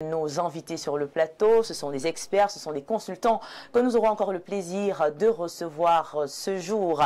Nos invités sur le plateau, ce sont des experts, ce sont des consultants que nous aurons encore le plaisir de recevoir ce jour.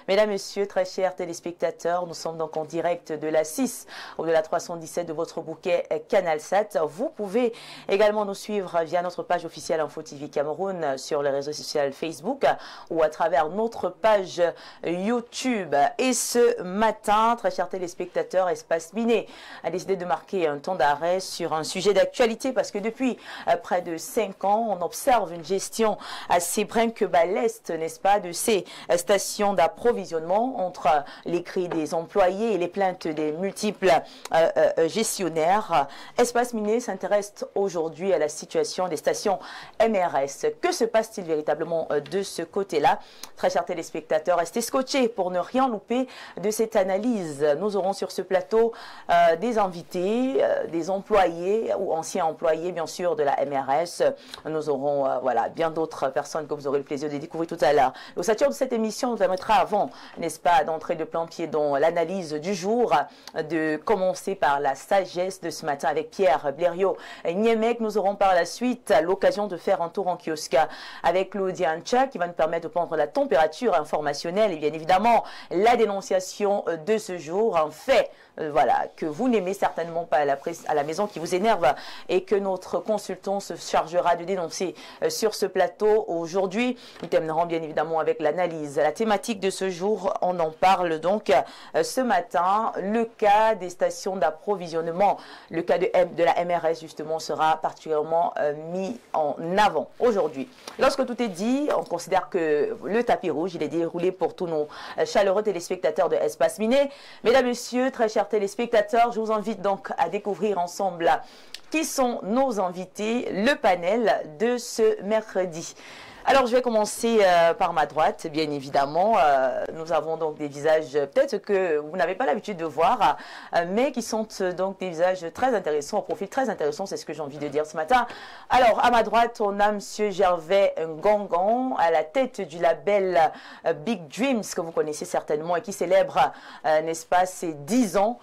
Mesdames, Messieurs, très chers téléspectateurs, nous sommes donc en direct de la 6 ou de la 317 de votre bouquet Canal 7. Vous pouvez également nous suivre via notre page officielle Info TV Cameroun sur les réseaux sociaux Facebook ou à travers notre page YouTube. Et ce matin, très chers téléspectateurs, Espace Miné a décidé de marquer un temps d'arrêt sur un sujet d'actualité parce que depuis près de 5 ans, on observe une gestion assez brinque-baleste, n'est-ce pas, de ces stations d'approvisionnement entre les cris des employés et les plaintes des multiples gestionnaires. Espace Miné s'intéresse aujourd'hui à la situation des stations MRS. Que se passe-t-il véritablement de ce côté-là? Très chers téléspectateurs, restez scotchés pour ne rien louper de cette analyse. Nous aurons sur ce plateau des invités, des employés ou anciens employés bien sûr de la MRS. Nous aurons voilà, bien d'autres personnes que vous aurez le plaisir de découvrir tout à l'heure. L'ossature de cette émission nous permettra avant, n'est-ce pas, d'entrer de plein pied dans l'analyse du jour, de commencer par la sagesse de ce matin avec Pierre Blériot Niemek. Nous aurons par la suite l'occasion de faire un tour en kiosque avec Claudia Ancha qui va nous permettre de prendre la température informationnelle et bien évidemment la dénonciation de ce jour, un fait voilà, que vous n'aimez certainement pas à la maison, qui vous énerve et que notre consultant se chargera de dénoncer sur ce plateau. Aujourd'hui, nous terminerons bien évidemment avec l'analyse. La thématique de ce jour, on en parle donc ce matin. Le cas des stations d'approvisionnement, le cas de la MRS justement sera particulièrement mis en avant aujourd'hui. Lorsque tout est dit, on considère que le tapis rouge, il est déroulé pour tous nos chaleureux téléspectateurs de Espace Miné. Mesdames, Messieurs, très chers téléspectateurs, je vous invite donc à découvrir ensemble qui sont nos invités, le panel de ce mercredi. Alors, je vais commencer par ma droite, bien évidemment. Nous avons donc des visages peut-être que vous n'avez pas l'habitude de voir, mais qui sont donc des visages très intéressants, au profil très intéressant, c'est ce que j'ai envie de dire ce matin. Alors, à ma droite, on a M. Gervais Ngongon, à la tête du label Big Dreams, que vous connaissez certainement, et qui célèbre, n'est-ce pas, ses 10 ans.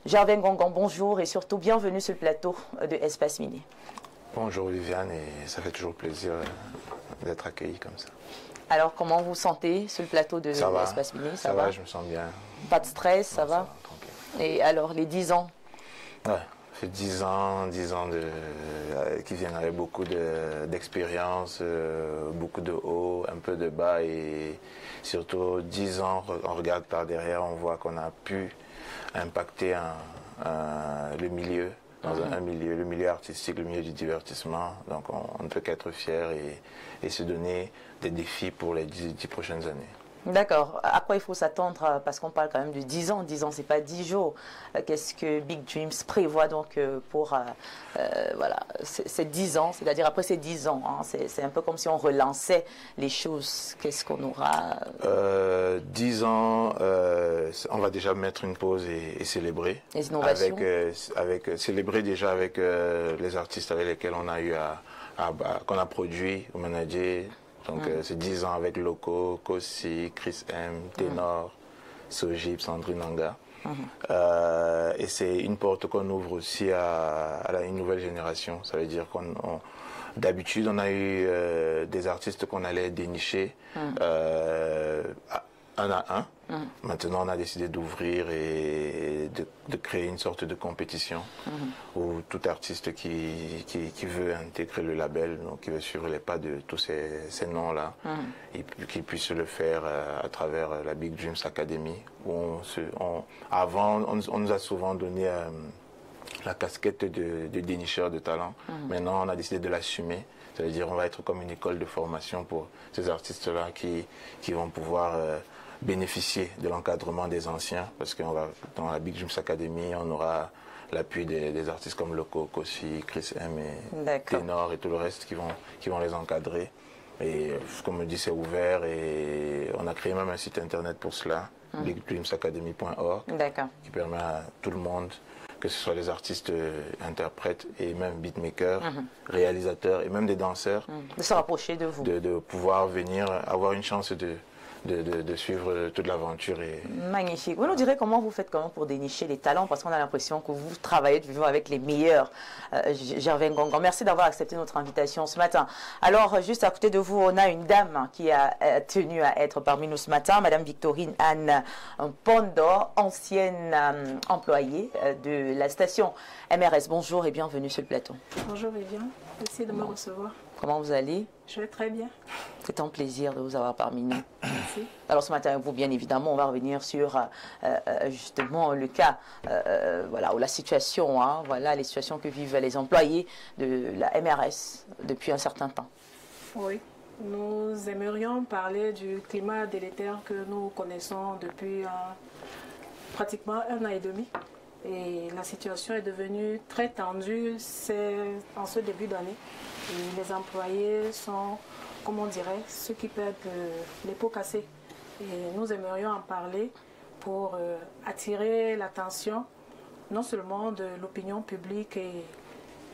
Gervais Ngongon, bonjour et surtout bienvenue sur le plateau de Espace Miné. Bonjour Viviane, et ça fait toujours plaisir d'être accueilli comme ça. Alors, comment vous sentez sur le plateau de Espace Miné? Ça va, je me sens bien. Pas de stress, ça va? Tranquille. Et alors, les 10 ans? Ouais, ça fait 10 ans qui viennent avec beaucoup d'expérience, beaucoup de hauts, un peu de bas, et surtout 10 ans, on regarde par derrière, on voit qu'on a pu impacter le milieu. Dans un milieu, le milieu artistique, le milieu du divertissement. Donc on ne peut qu'être fier et se donner des défis pour les 10 prochaines années. D'accord. À quoi il faut s'attendre? Parce qu'on parle quand même de 10 ans. 10 ans, c'est pas 10 jours. Qu'est-ce que Big Dreams prévoit donc pour voilà, ces 10 ans? C'est-à-dire après ces 10 ans, hein, c'est un peu comme si on relançait les choses. Qu'est-ce qu'on aura 10 ans, on va déjà mettre une pause et célébrer. Les innovations. Célébrer déjà avec les artistes avec lesquels on a eu qu'on a produit ou managé. Donc c'est 10 ans avec Loco, Kossi, Chris M, Ténor, Sojib, Sandrine Nanga. Et c'est une porte qu'on ouvre aussi à une nouvelle génération. Ça veut dire d'habitude on a eu des artistes qu'on allait dénicher un à un. Maintenant, on a décidé d'ouvrir et de créer une sorte de compétition où tout artiste qui veut intégrer le label, donc qui veut suivre les pas de tous ces noms-là, qu'il puisse le faire à travers la Big Dreams Academy. Où avant, on nous a souvent donné la casquette de dénicheur de talent. Maintenant, on a décidé de l'assumer. C'est-à-dire on va être comme une école de formation pour ces artistes-là qui vont pouvoir bénéficier de l'encadrement des anciens, parce que dans la Big Dreams Academy, on aura l'appui des artistes comme Loco, Kossi, Chris M et Ténor et tout le reste qui vont les encadrer. Et comme on dit, c'est ouvert et on a créé même un site internet pour cela, bigdreamsacademy.org, qui permet à tout le monde, que ce soit les artistes, interprètes et même beatmakers, réalisateurs et même des danseurs, de se rapprocher de vous, de pouvoir venir avoir une chance de suivre toute l'aventure. Magnifique. Vous nous direz comment vous faites pour dénicher les talents, parce qu'on a l'impression que vous travaillez toujours avec les meilleurs. Gervais Ngongo, merci d'avoir accepté notre invitation ce matin. Alors, juste à côté de vous, on a une dame qui a tenu à être parmi nous ce matin, Madame Victorine Anne Pondo, ancienne employée de la station MRS. Bonjour et bienvenue sur le plateau. Bonjour Viviane, merci de me recevoir. Comment vous allez? Je vais très bien. C'est un plaisir de vous avoir parmi nous. Merci. Alors ce matin, vous, bien évidemment, on va revenir sur justement le cas, voilà, ou la situation, hein, voilà, les situations que vivent les employés de la MRS depuis un certain temps. Oui, nous aimerions parler du climat délétère que nous connaissons depuis pratiquement 1 an et demi. Et la situation est devenue très tendue en ce début d'année. Et les employés sont, comme on dirait, ceux qui perdent les pots cassés. Et nous aimerions en parler pour attirer l'attention non seulement de l'opinion publique et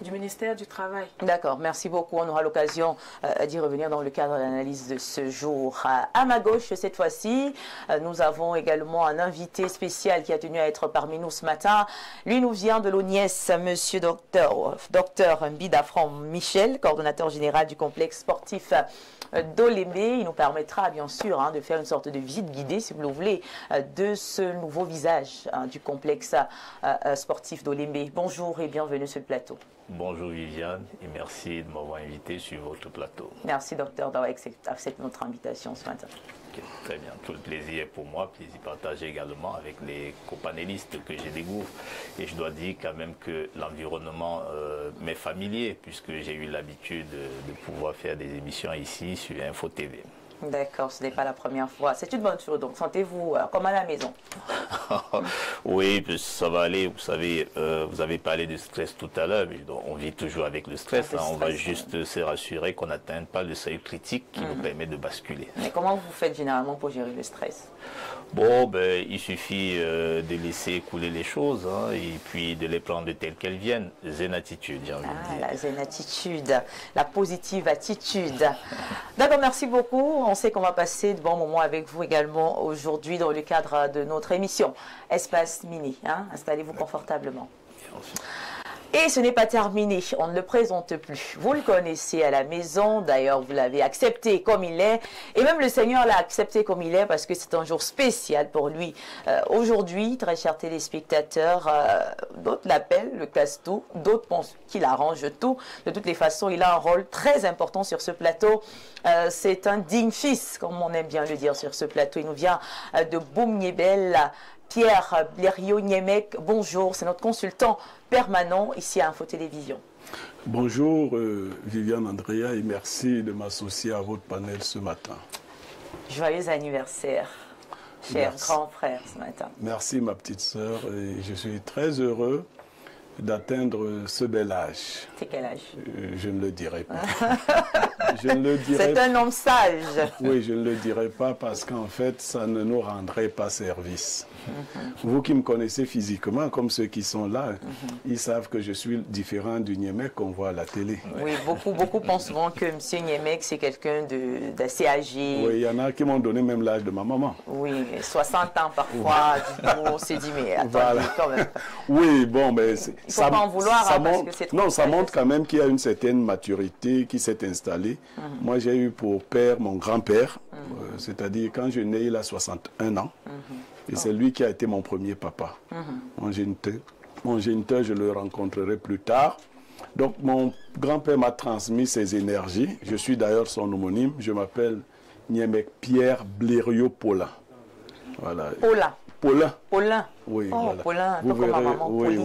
du ministère du Travail. D'accord, merci beaucoup. On aura l'occasion d'y revenir dans le cadre de l'analyse de ce jour. À ma gauche, cette fois-ci, nous avons également un invité spécial qui a tenu à être parmi nous ce matin. Lui nous vient de l'ONIES, monsieur docteur Mbidafran Michel, coordonnateur général du complexe sportif d'Olémé. Il nous permettra bien sûr de faire une sorte de visite guidée, si vous le voulez, de ce nouveau visage du complexe sportif d'Olémé. Bonjour et bienvenue sur le plateau. Bonjour Viviane et merci de m'avoir invité sur votre plateau. Merci docteur d'avoir accepté notre invitation ce matin. Okay, très bien, tout le plaisir est pour moi, plaisir partagé également avec les copanélistes que je découvre. Et je dois dire quand même que l'environnement m'est familier puisque j'ai eu l'habitude de pouvoir faire des émissions ici sur Info TV. D'accord, ce n'est pas la première fois. C'est une bonne chose, donc sentez-vous comme à la maison. Oui, ça va aller. Vous savez, vous avez parlé de stress tout à l'heure, mais on vit toujours avec le stress. On va juste se rassurer qu'on n'atteint pas le seuil critique qui nous permet de basculer. Mais comment vous faites généralement pour gérer le stress? Bon, ben, il suffit de laisser couler les choses et puis de les prendre telles qu'elles viennent. Zen attitude, j'ai envie de dire. La zen attitude, la positive attitude. D'accord, merci beaucoup. On sait qu'on va passer de bons moments avec vous également aujourd'hui dans le cadre de notre émission Espace Mini. Installez-vous confortablement. Et ce n'est pas terminé, on ne le présente plus. Vous le connaissez à la maison, d'ailleurs vous l'avez accepté comme il est. Et même le Seigneur l'a accepté comme il est parce que c'est un jour spécial pour lui. Aujourd'hui, très chers téléspectateurs, d'autres l'appellent le casse-tout, d'autres pensent qu'il arrange tout. De toutes les façons, il a un rôle très important sur ce plateau. C'est un digne fils, comme on aime bien le dire sur ce plateau. Il nous vient de Boumniébel. Pierre Blériot-Niemek, bonjour, c'est notre consultant permanent ici à Info Télévision. Bonjour Viviane Andrea et merci de m'associer à votre panel ce matin. Joyeux anniversaire, cher grand frère ce matin. Merci ma petite sœur et je suis très heureux d'atteindre ce bel âge. C'est quel âge? Je ne le dirai pas. C'est un homme sage. Oui, je ne le dirai pas parce qu'en fait, ça ne nous rendrait pas service. Vous qui me connaissez physiquement, comme ceux qui sont là, ils savent que je suis différent du Niemek qu'on voit à la télé. Oui, beaucoup pensent souvent que M. Niemek, c'est quelqu'un d'assez âgé. Oui, il y en a qui m'ont donné même l'âge de ma maman. Oui, 60 ans parfois. Du coup, on s'est dit, mais attendez, voilà. Quand même. Oui, bon, mais il ne faut pas en vouloir, parce que c'est trop. Non, ça montre quand même qu'il y a une certaine maturité qui s'est installée. Moi, j'ai eu pour père mon grand-père, c'est-à-dire quand je nais, il a 61 ans. Et c'est lui qui a été mon premier papa. Mon géniteur, je le rencontrerai plus tard. Donc, mon grand-père m'a transmis ses énergies. Je suis d'ailleurs son homonyme. Je m'appelle Niemek Pierre Blériot-Paulin. Voilà. Paulin. Paulin. Oui, oh, voilà. Paulin, vous verrez, comme ma maman, oui,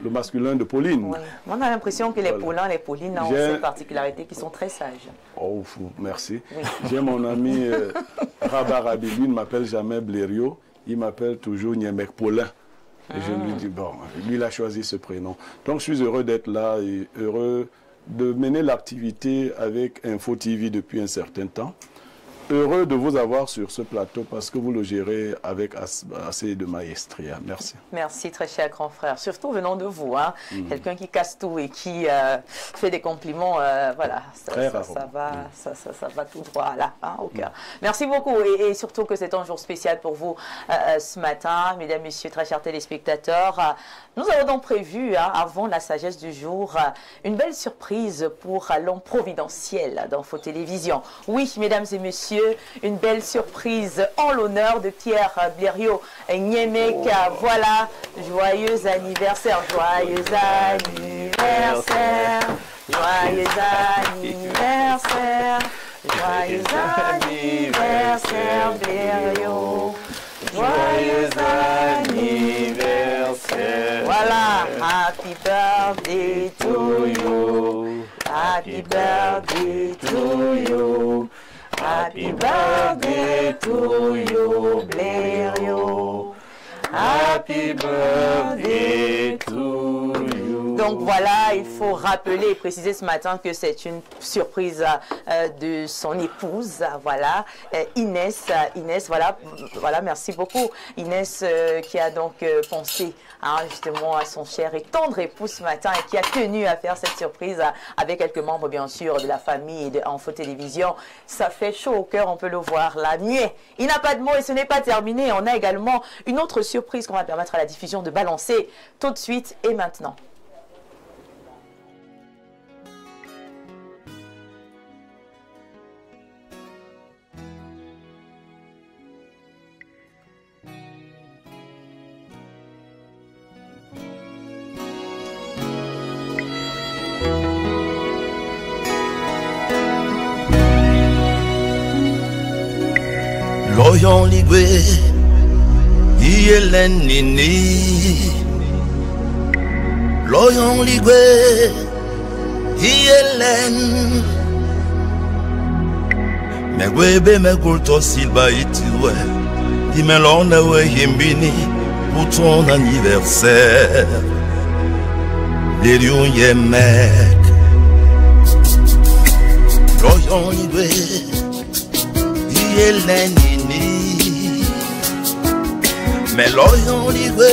le masculin de Pauline. Oui. On a l'impression que les Paulins, les Paulines ont ces particularités qui sont très sages. Oh, merci. Oui. J'ai mon ami Rabarabi, lui ne m'appelle jamais Blériot, il m'appelle toujours Niemek Paulin. Et je lui dis, bon, lui il a choisi ce prénom. Donc je suis heureux d'être là et heureux de mener l'activité avec Info TV depuis un certain temps. heureux de vous avoir sur ce plateau parce que vous le gérez avec assez de maestria. Merci. Merci, très cher grand frère. Surtout venant de vous, hein. Quelqu'un qui casse tout et qui fait des compliments, voilà, ça va tout droit là, hein, au cœur. Merci beaucoup et surtout que c'est un jour spécial pour vous ce matin, mesdames, messieurs, très chers téléspectateurs. Nous avons donc prévu, hein, avant la sagesse du jour, une belle surprise pour l'homme providentiel d'Info Télévision. Oui, mesdames et messieurs, une belle surprise en l'honneur de Pierre Blériot Nyemeka. Voilà, joyeux anniversaire, joyeux anniversaire, joyeux anniversaire, joyeux anniversaire Blériot, joyeux anniversaire. Voilà, happy birthday to you, happy birthday to you. Happy birthday to you, Blériot. Happy birthday to you. Donc voilà, il faut rappeler et préciser ce matin que c'est une surprise de son épouse, voilà, Inès, voilà, merci beaucoup. Inès qui a donc pensé justement à son cher et tendre époux ce matin et qui a tenu à faire cette surprise avec quelques membres bien sûr de la famille d'Info Télévision. Ça fait chaud au cœur, on peut le voir là. Muet, il n'a pas de mots et ce n'est pas terminé. On a également une autre surprise qu'on va permettre à la diffusion de balancer tout de suite et maintenant. Loyon ligwe Yelen nini Loyon ligwe Yelen Megwebe megulto silba itiwe Dimelone we yimbini pour ton anniversaire Blériot Nyemeka Loyon ligwe Yelen mais l'oyon ligwe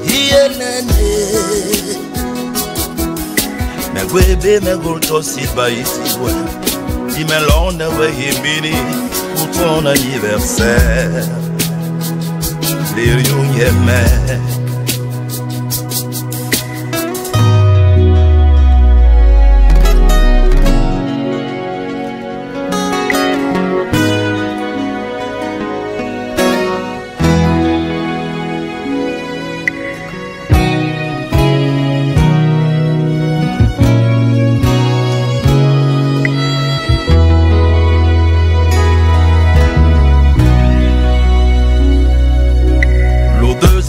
yelene mais gwebe me gulto silba itiwe dimelone we yimbini pour ton anniversaire Blériot Nyemeka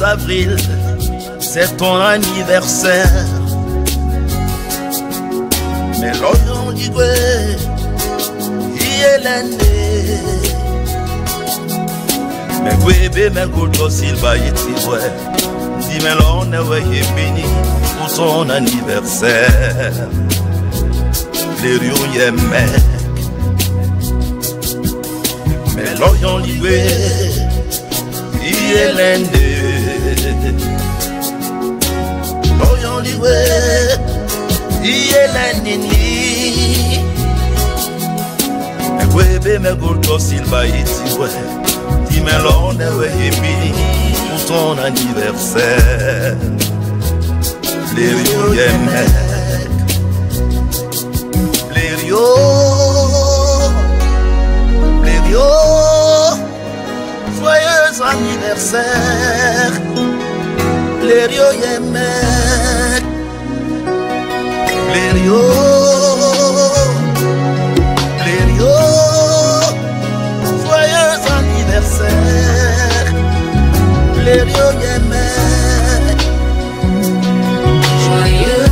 avril, c'est ton anniversaire. Mais l'oyon ligwe, yelene. Mais gwebe me gulto silba itiwe, dimelone we yimbini pour ton anniversaire. Blériot Nyemeka. Mais l'oyon ligwe, yelene. Loyon ligwe yelenini Megwebe megulto silba itiwe Dimelone we yimbini pour ton anniversaire Blériot Nyemeka Blériot joyeux anniversaire Blériot Nyemeka Blériot joyeux anniversaire Blériot Nyemeka joyeux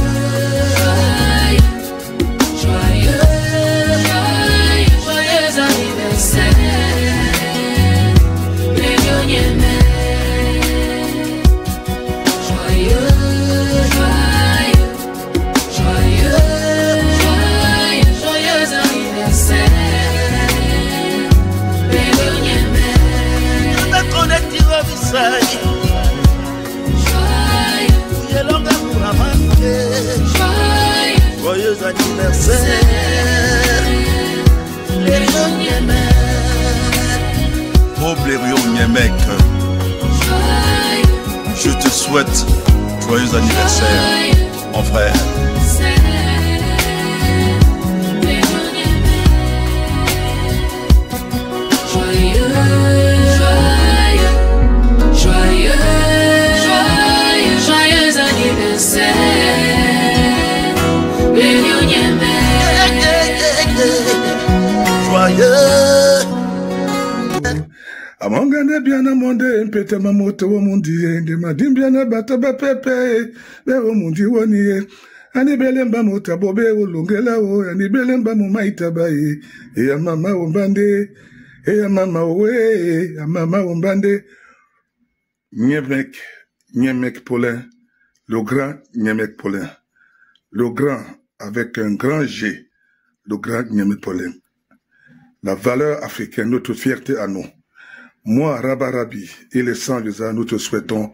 anniversaire Blériot Nyemeka joyeux joyeux anniversaire. Blériot Niemek. Oh Blériot Niemek, je te souhaite joyeux anniversaire, mon frère. Amongane bien amonde mpete mamoto wo mundi ende madim bien bata ba pepe be wo mundi woni ani belemba mota bobe wo lungela wo ani belemba mu maita bai ya mama wo mbande ya mama we ya mama wo mbande Niemek Paulin, le grand Niemek Paulin, le grand avec un grand G, le grand Niemek Paulin. La valeur africaine, notre fierté à nous. Moi, Rabarabi et les 100 visas, nous te souhaitons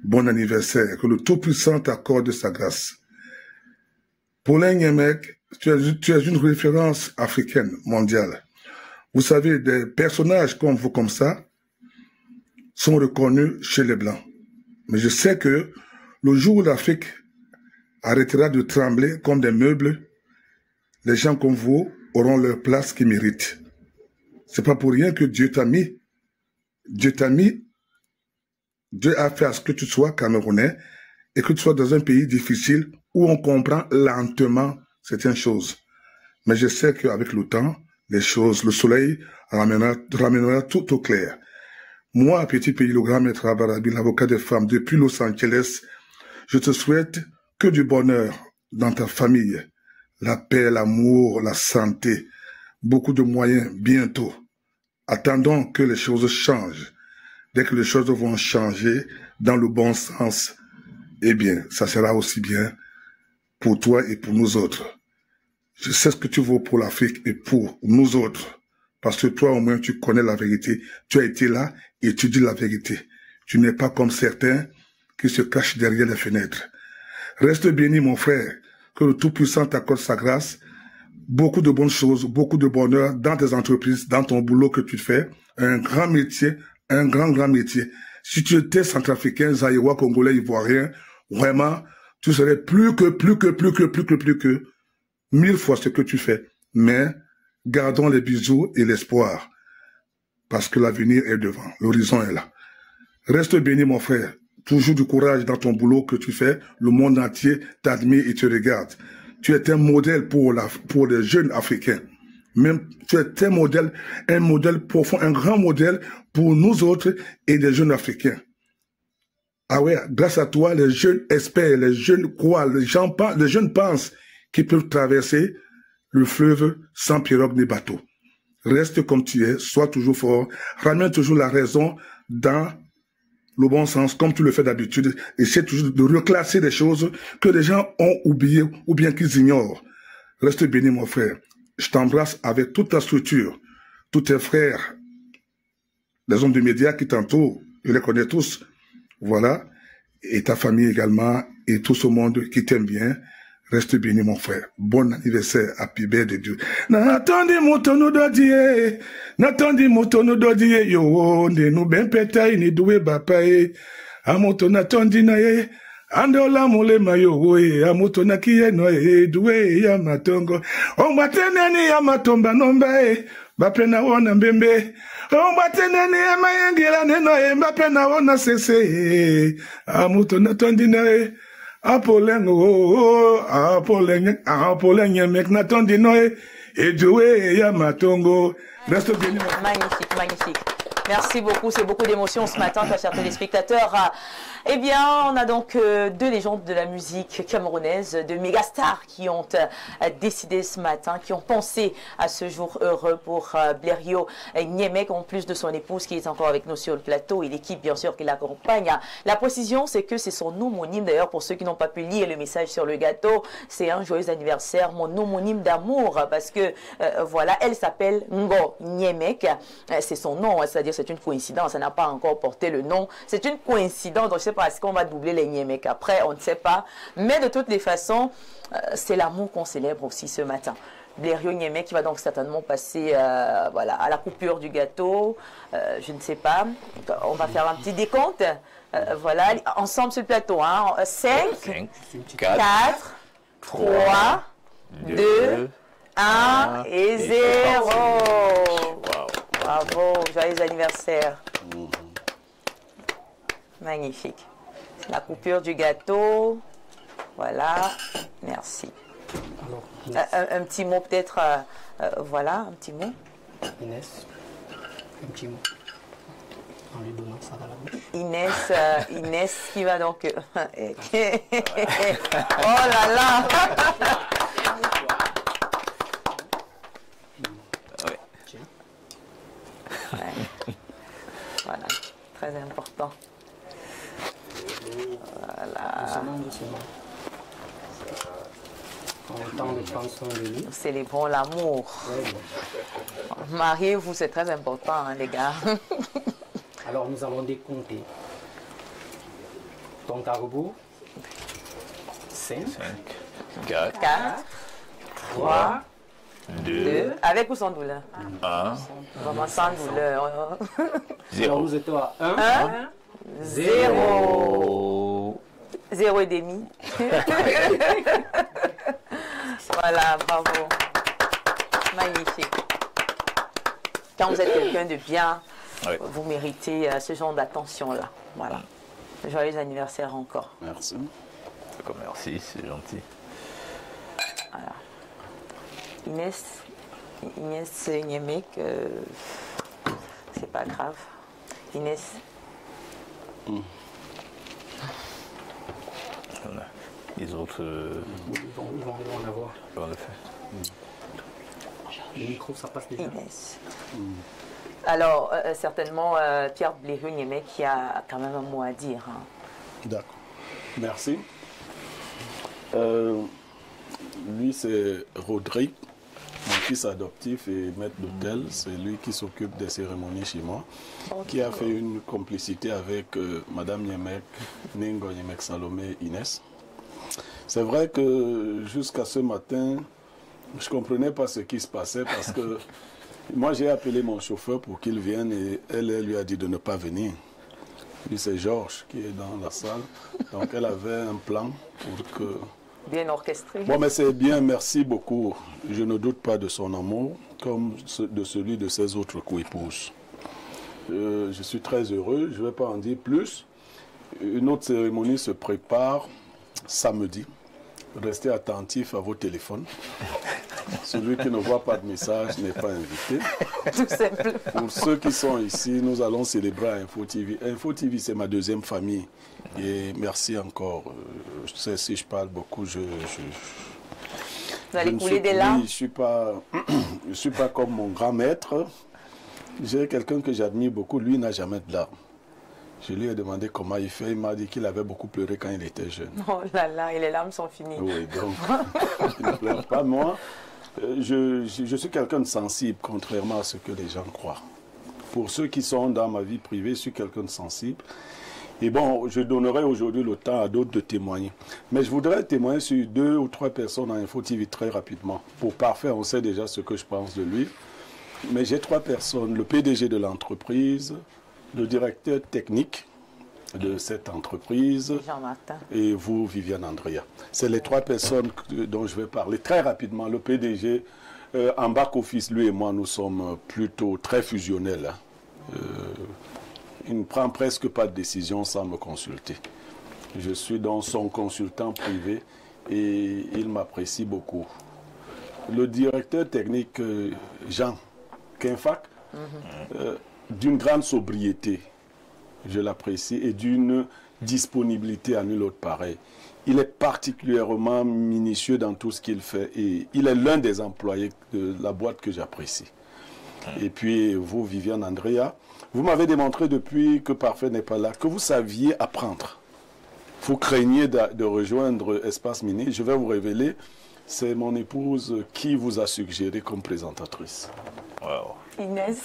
bon anniversaire, que le Tout-Puissant t'accorde sa grâce. Paulin Niemek, tu es une référence africaine mondiale. Vous savez, des personnages comme vous, comme ça, sont reconnus chez les Blancs. Mais je sais que le jour où l'Afrique arrêtera de trembler comme des meubles, les gens comme vous auront leur place qu'ils méritent. C'est pas pour rien que Dieu t'a mis. Dieu a fait à ce que tu sois Camerounais et que tu sois dans un pays difficile où on comprend lentement certaines choses. Mais je sais qu'avec le temps, les choses, le soleil ramènera tout au clair. Moi, petit pays, le grand maître Rabarabi, l'avocat des femmes, depuis Los Angeles, je te souhaite que du bonheur dans ta famille, la paix, l'amour, la santé, beaucoup de moyens bientôt. Attendons que les choses changent. Dès que les choses vont changer dans le bon sens, eh bien, ça sera aussi bien pour toi et pour nous autres. Je sais ce que tu vaux pour l'Afrique et pour nous autres. Parce que toi, au moins, tu connais la vérité. Tu as été là et tu dis la vérité. Tu n'es pas comme certains qui se cachent derrière les fenêtres. Reste béni, mon frère, que le Tout-Puissant t'accorde sa grâce. Beaucoup de bonnes choses, beaucoup de bonheur dans tes entreprises, dans ton boulot que tu fais. Un grand métier, un grand métier. Si tu étais centrafricain, zaïrois, congolais, ivoirien, vraiment, tu serais plus que 1000 fois ce que tu fais. Mais gardons les bisous et l'espoir, parce que l'avenir est devant, l'horizon est là. Reste béni, mon frère. Toujours du courage dans ton boulot que tu fais. Le monde entier t'admire et te regarde. Tu es un modèle pour les jeunes Africains. Même, tu es un modèle profond, un grand modèle pour nous autres et les jeunes Africains. Ah ouais, grâce à toi, les jeunes espèrent, les jeunes croient, les jeunes pensent qu'ils peuvent traverser le fleuve sans pirogue ni bateau. Reste comme tu es, sois toujours fort, ramène toujours la raison dans le bon sens, comme tu le fais d'habitude. Essaie toujours de reclasser des choses que les gens ont oubliées ou bien qu'ils ignorent. Reste béni, mon frère. Je t'embrasse avec toute ta structure, tous tes frères, les hommes de médias qui t'entourent, je les connais tous. Voilà. Et ta famille également, et tout ce monde qui t'aime bien. Reste béni, mon frère. Bon anniversaire, happy birthday de Dieu. N'attendez motono dodie, n'attendez motono dodie, yo, ne nous ben pétaille, ni doué bapaye, amoto n'attendez naye, andola mole mayo, amoto na kiye noye, doué ya matongo, on bateneni ya matomba nombae, bapena wona mbembe, on bateneni ya mayengila nenoye, bapena wona sese, amoto n'attendez naye, Apollin, Apollin, Niemek, n'attendez noé, et doué, Yamatongo. Reste béni. Magnifique, magnifique. Merci beaucoup, c'est beaucoup d'émotions ce matin, chers téléspectateurs. Eh bien, on a donc deux légendes de la musique camerounaise, de mégastars qui ont décidé ce matin, qui ont pensé à ce jour heureux pour Blériot Niemek, en plus de son épouse qui est encore avec nous sur le plateau et l'équipe bien sûr qui l'accompagne. La précision, c'est que c'est son homonyme, d'ailleurs pour ceux qui n'ont pas pu lire le message sur le gâteau, c'est un joyeux anniversaire, mon homonyme d'amour, parce que voilà, elle s'appelle Ngo Niemek, c'est son nom, c'est-à-dire dire c'est une coïncidence, ça n'a pas encore porté le nom. C'est une coïncidence, donc je ne sais pas, est-ce qu'on va doubler les Niemek après, on ne sait pas. Mais de toutes les façons, c'est l'amour qu'on célèbre aussi ce matin. Blériot Niemek qui va donc certainement passer voilà, à la coupure du gâteau, je ne sais pas. On va faire un petit décompte. Voilà, ensemble sur le plateau. Hein. 5, 4, 3, 2, 1 et 0. Bravo, joyeux anniversaire. Magnifique. La coupure du gâteau. Voilà, merci. Alors, un petit mot peut-être, voilà, un petit mot. Inès, un petit mot. En lui donnant ça dans la bouche. Inès qui va donc... oh là là. Ouais. Voilà, très important. Voilà. Doucement. En temps de prendre soin de lui. Nous célébrons l'amour. Mariez-vous, c'est très important, hein, les gars. Alors nous allons décompter. Donc à rebours. 5, 4, 3, 2, 2, avec ou sans douleur? 1, Vraiment sans douleur. 0. Alors nous étions à 1, 0. 0 et demi. Voilà, bravo. Magnifique. Quand vous êtes quelqu'un de bien, Oui. vous méritez ce genre d'attention-là. Voilà. Joyeux anniversaire encore. Merci. Merci, c'est gentil. Inès Niemek, c'est pas grave. Inès. Voilà. Les autres, ils vont en avoir. on le fait. Le micro, ça passe déjà. Inès. Alors, certainement, Pierre Blériot Niemek qui a quand même un mot à dire. Hein. D'accord. Merci. Lui, c'est Rodrigue, mon fils adoptif et maître d'hôtel. C'est lui qui s'occupe des cérémonies chez moi, qui a fait une complicité avec Madame Niemek, Ningo Niemek Salomé Inès. C'est vrai que jusqu'à ce matin, je ne comprenais pas ce qui se passait parce que moi, j'ai appelé mon chauffeur pour qu'il vienne et elle lui a dit de ne pas venir. Lui, c'est Georges qui est dans la salle. Donc, elle avait un plan pour que... Bien orchestré. Bon, mais c'est bien, merci beaucoup. Je ne doute pas de son amour, comme de celui de ses autres co-épouses. Je suis très heureux, je ne vais pas en dire plus. Une autre cérémonie se prépare samedi. Restez attentifs à vos téléphones. Celui qui ne voit pas de message n'est pas invité. Tout simple. Pour ceux qui sont ici, nous allons célébrer à Info TV. Info TV, c'est ma deuxième famille. Et merci encore. Je sais, si je parle beaucoup, Vous allez couler des larmes? Oui, je ne suis pas comme mon grand maître. J'ai quelqu'un que j'admire beaucoup. Lui, il n'a jamais de larmes. Je lui ai demandé comment il fait. Il m'a dit qu'il avait beaucoup pleuré quand il était jeune. Oh là là, et les larmes sont finies. Oui, donc, il ne pleure pas. Moi, je suis quelqu'un de sensible, contrairement à ce que les gens croient. Pour ceux qui sont dans ma vie privée, je suis quelqu'un de sensible. Et bon, je donnerai aujourd'hui le temps à d'autres de témoigner. Mais je voudrais témoigner sur 2 ou 3 personnes en Info TV très rapidement. Pour parfait, on sait déjà ce que je pense de lui. Mais j'ai 3 personnes. Le PDG de l'entreprise, le directeur technique de cette entreprise Jean-Martin. et vous, Viviane Andrea. C'est les 3 personnes dont je vais parler très rapidement. Le PDG, en back-office, lui et moi, nous sommes plutôt très fusionnels. Hein. Il ne prend presque pas de décision sans me consulter. Je suis donc son consultant privé et il m'apprécie beaucoup. Le directeur technique, Jean Kenfak, d'une grande sobriété, je l'apprécie, et d'une disponibilité à nul autre pareil. Il est particulièrement minutieux dans tout ce qu'il fait et il est l'un des employés de la boîte que j'apprécie. Et puis vous, Viviane Andrea, vous m'avez démontré depuis que Parfait n'est pas là, que vous saviez apprendre. Vous craignez de rejoindre Espace Mini. Je vais vous révéler, c'est mon épouse qui vous a suggéré comme présentatrice. Wow. Inès.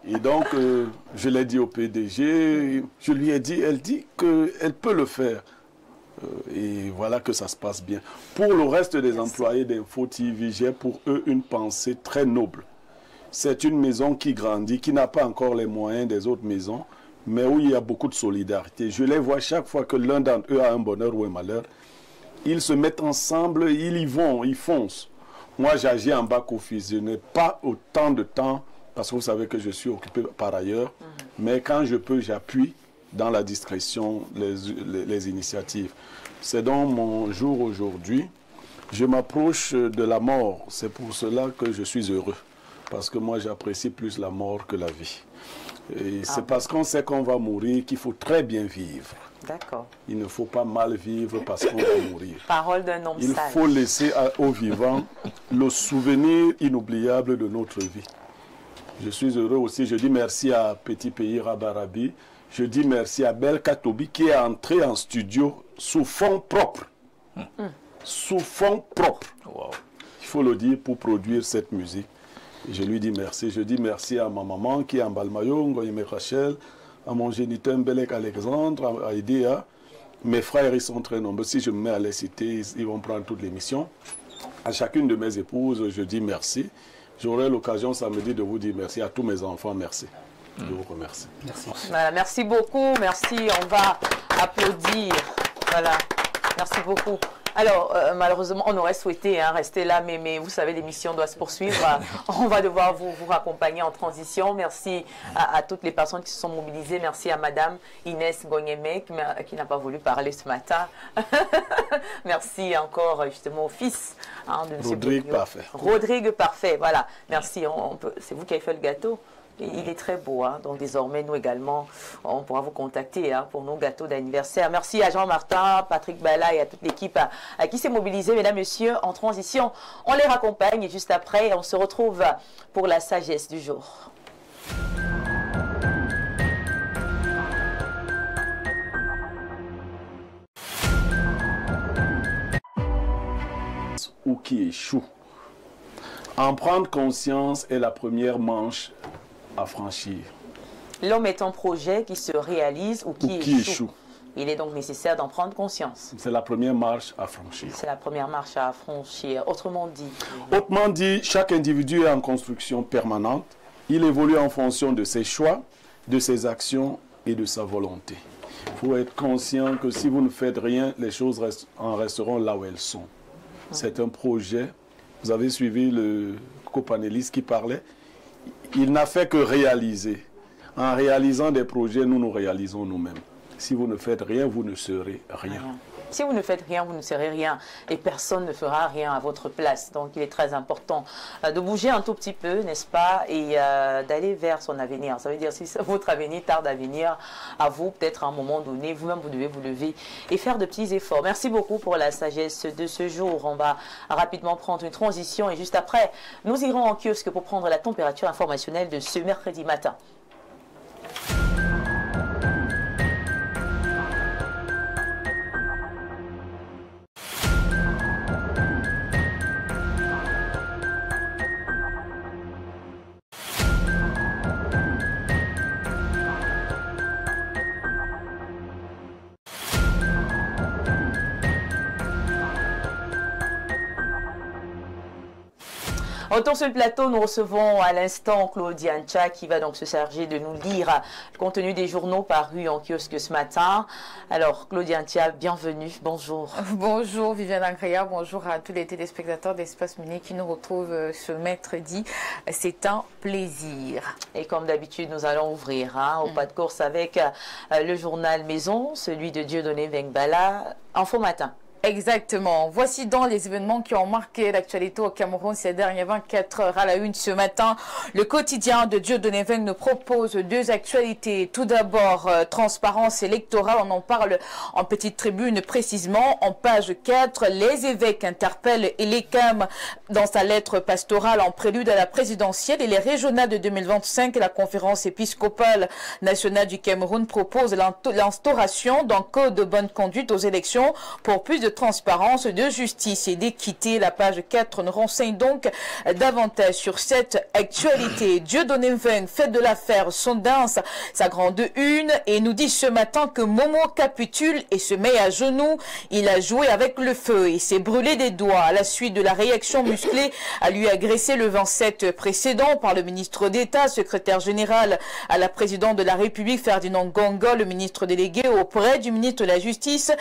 Et donc, je l'ai dit au PDG, je lui ai dit, elle dit qu'elle peut le faire. Et voilà que ça se passe bien. Pour le reste des employés d'Info TV, j'ai pour eux une pensée très noble. C'est une maison qui grandit, qui n'a pas encore les moyens des autres maisons, mais où il y a beaucoup de solidarité. Je les vois chaque fois que l'un d'entre eux a un bonheur ou un malheur, ils se mettent ensemble, ils y vont, ils foncent. Moi, j'agis en back-office, je n'ai pas autant de temps, parce que vous savez que je suis occupé par ailleurs, mais quand je peux, j'appuie dans la discrétion les initiatives. C'est donc mon jour aujourd'hui. Je m'approche de la mort, c'est pour cela que je suis heureux, parce que moi, j'apprécie plus la mort que la vie. Et c'est parce qu'on sait qu'on va mourir qu'il faut très bien vivre. D'accord. Il ne faut pas mal vivre parce qu'on va mourir. Parole d'un homme Il sage. faut laisser aux vivants le souvenir inoubliable de notre vie. Je suis heureux aussi. Je dis merci à Petit Pays Rabarabi. Je dis merci à Bel Katobi qui est entré en studio sous fond propre. Sous fond propre. Wow. Il faut le dire pour produire cette musique. Et je lui dis merci. Je dis merci à ma maman qui est en Balmayo, Ngoyeme Rachel, à mon géniteur Mbelek Alexandre, à Idéa. Mes frères, ils sont très nombreux. Si je me mets à les citer, ils vont prendre toute l'émission. À chacune de mes épouses, je dis merci. J'aurai l'occasion samedi de vous dire merci. À tous mes enfants, merci. Je vous remercie. Merci. Voilà, merci beaucoup, merci, on va applaudir. Voilà, merci beaucoup. Alors, malheureusement, on aurait souhaité rester là, mais vous savez, l'émission doit se poursuivre. On va devoir vous raccompagner en transition. Merci à toutes les personnes qui se sont mobilisées. Merci à Madame Inès Gonyeme qui n'a pas voulu parler ce matin. Merci encore justement au fils de M. Rodrigue Parfait. Rodrigue Parfait, voilà. Merci. C'est vous qui avez fait le gâteau. Il est très beau, donc désormais nous également, on pourra vous contacter pour nos gâteaux d'anniversaire. Merci à Jean-Martin, Patrick Bala et à toute l'équipe à qui s'est mobilisée, mesdames, messieurs, en transition. On les raccompagne et juste après, on se retrouve pour la sagesse du jour. Ou qui échoue. En prendre conscience est la première manche à franchir. L'homme est un projet qui se réalise ou qui échoue. Il est donc nécessaire d'en prendre conscience. C'est la première marche à franchir. C'est la première marche à franchir. Autrement dit, chaque individu est en construction permanente. Il évolue en fonction de ses choix, de ses actions et de sa volonté. Il faut être conscient que si vous ne faites rien, les choses en resteront là où elles sont. C'est un projet. Vous avez suivi le copanéliste qui parlait. Il n'a fait que réaliser. En réalisant des projets, nous nous réalisons nous-mêmes. Si vous ne faites rien, vous ne serez rien. Si vous ne faites rien, vous ne serez rien. Et personne ne fera rien à votre place. Donc il est très important de bouger un tout petit peu, n'est-ce pas, et d'aller vers son avenir. Ça veut dire si votre avenir tarde à venir à vous, peut-être à un moment donné, vous-même, vous devez vous lever et faire de petits efforts. Merci beaucoup pour la sagesse de ce jour. On va rapidement prendre une transition et juste après, nous irons en kiosque pour prendre la température informationnelle de ce mercredi matin. Retour sur le plateau, nous recevons à l'instant Claudia Ncha qui va donc se charger de nous lire le contenu des journaux parus en kiosque ce matin. Alors Claudia Ncha, bienvenue, bonjour. Bonjour Viviane Agraya, bonjour à tous les téléspectateurs d'Espace Mini qui nous retrouvent ce mercredi. C'est un plaisir. Et comme d'habitude, nous allons ouvrir au pas de course avec le journal Maison, celui de Dieudonné Vengbala, Info Matin. Exactement. Voici donc les événements qui ont marqué l'actualité au Cameroun ces dernières 24 heures. À la une ce matin, le quotidien de Dieudonné Veng nous propose deux actualités. Tout d'abord, transparence électorale. On en parle en petite tribune précisément. En page 4, les évêques interpellent Elekam dans sa lettre pastorale en prélude à la présidentielle et les régionales de 2025. La conférence épiscopale nationale du Cameroun propose l'instauration d'un code de bonne conduite aux élections pour plus de transparence, de justice et d'équité. La page 4 nous renseigne donc davantage sur cette actualité. Dieudonné Mveng fait de l'affaire Sundance sa grande une et nous dit ce matin que Momo capitule et se met à genoux. Il a joué avec le feu et s'est brûlé des doigts à la suite de la réaction musclée à lui agresser le 27 précédent par le ministre d'État, secrétaire général à la présidente de la République Ferdinand Gongo, le ministre délégué auprès du ministre de la Justice,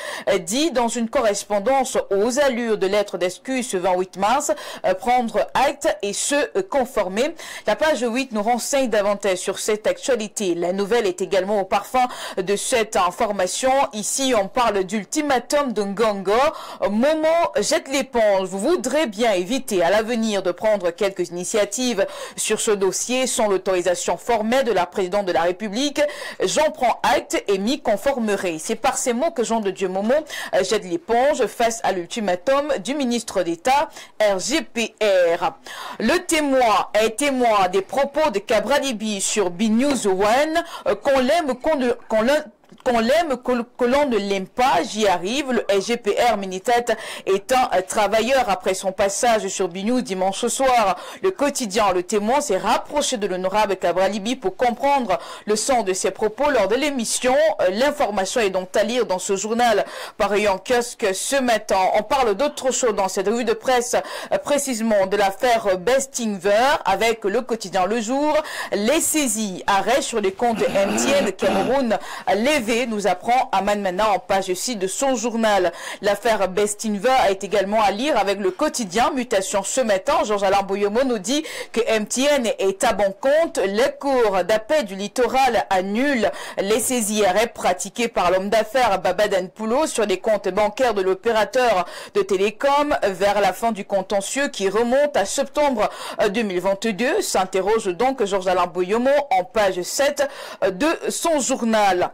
dit dans une correspondance aux allures de lettres d'excuse ce 28 mars, prendre acte et se conformer. La page 8 nous renseigne davantage sur cette actualité. La nouvelle est également au parfum de cette information. Ici, on parle d'ultimatum de Gongo. Momo jette l'éponge. Vous voudrez bien éviter à l'avenir de prendre quelques initiatives sur ce dossier sans l'autorisation formelle de la présidente de la République. J'en prends acte et m'y conformerai. C'est par ces mots que Jean de Dieu Momo jette l'éponge face à l'ultimatum du ministre d'État RGPR. Le témoin est témoin des propos de Kabralibi sur BNews One. Qu'on l'aime, que l'on ne l'aime pas, j'y arrive. Le SGPR Minitet est un travailleur après son passage sur BNews dimanche soir. Le quotidien Le Témoin s'est rapproché de l'honorable Kabralibi pour comprendre le sens de ses propos lors de l'émission. L'information est donc à lire dans ce journal paru en kiosque ce matin. On parle d'autre chose dans cette revue de presse, précisément de l'affaire Bestingver avec le quotidien Le Jour. Les saisies, arrêt sur les comptes de MTN Cameroun levé, nous apprend Aman Mana en page 6 de son journal. L'affaire Bestingver est également à lire avec le quotidien Mutation ce matin. Georges-Alain Boyomo nous dit que MTN est à bon compte. Les cours d'appel du littoral annulent les saisies arrêts pratiquées par l'homme d'affaires Babadan Poulo sur les comptes bancaires de l'opérateur de télécom vers la fin du contentieux qui remonte à septembre 2022. S'interroge donc Georges-Alain Boyomo en page 7 de son journal.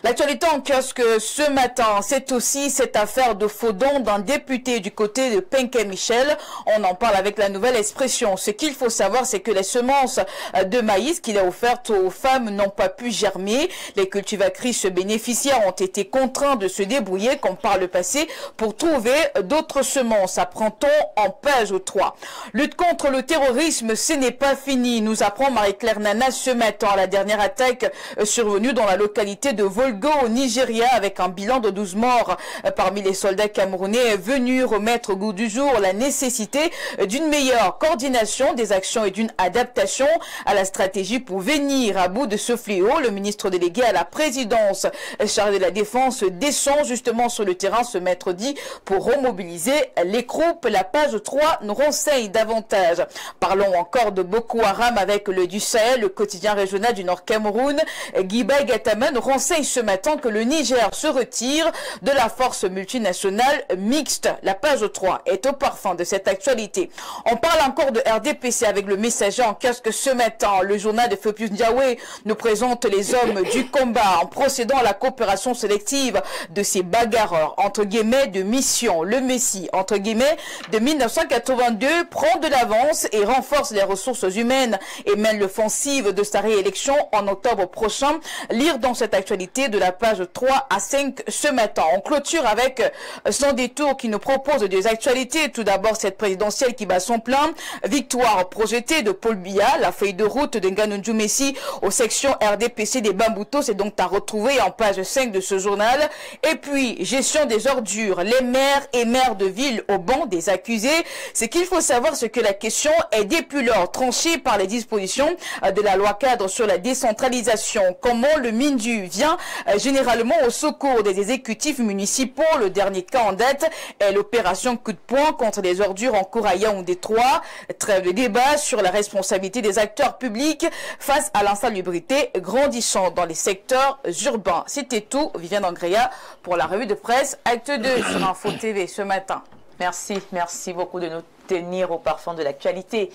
L'actualité en kiosque ce matin, c'est aussi cette affaire de faux don d'un député du côté de Penke Michel. On en parle avec la nouvelle expression. Ce qu'il faut savoir, c'est que les semences de maïs qu'il a offertes aux femmes n'ont pas pu germer. Les cultivatrices bénéficiaires ont été contraints de se débrouiller, comme par le passé, pour trouver d'autres semences. Apprend-on en page 3. Lutte contre le terrorisme, ce n'est pas fini, nous apprend Marie-Claire Nana ce matin. La dernière attaque survenue dans la localité de Volgo au Nigeria avec un bilan de 12 morts parmi les soldats camerounais est venu remettre au goût du jour la nécessité d'une meilleure coordination des actions et d'une adaptation à la stratégie pour venir à bout de ce fléau. Le ministre délégué à la présidence chargé de la défense descend justement sur le terrain ce mercredi pour remobiliser les troupes. La page 3 nous renseigne davantage. Parlons encore de Boko Haram avec le du Sahel, le quotidien régional du Nord Cameroun. Guiba Gataman renseigne ce matin que le Niger se retire de la force multinationale mixte. La page 3 est au parfum de cette actualité. On parle encore de RDPC avec le messager en casque ce matin. Le journal de Fopius Ndiawe nous présente les hommes du combat en procédant à la coopération sélective de ces bagarreurs entre guillemets de mission. Le Messie entre guillemets de 1982 prend de l'avance et renforce les ressources humaines et mène l'offensive de sa réélection en octobre prochain. Lire dans cette actualité de la page 3 à 5 ce matin. On clôture avec son détour qui nous propose des actualités. Tout d'abord, cette présidentielle qui bat son plein. Victoire projetée de Paul Biya. La feuille de route de Ngannou Messi aux sections RDPC des Bamboutos c'est donc à retrouver en page 5 de ce journal. Et puis, gestion des ordures. Les maires et maires de ville au banc des accusés. Ce qu'il faut savoir, c'est que la question est depuis lors tranchée par les dispositions de la loi cadre sur la décentralisation. Comment le MINDU vient généralement au secours des exécutifs municipaux. Le dernier cas en date est l'opération coup de poing contre les ordures en cours à Yaoundé 3. Trêve de débat sur la responsabilité des acteurs publics face à l'insalubrité grandissante dans les secteurs urbains. C'était tout. Viviane Angrea pour la revue de presse Acte 2 sur Info TV ce matin. Merci beaucoup de nous tenir au parfum de l'actualité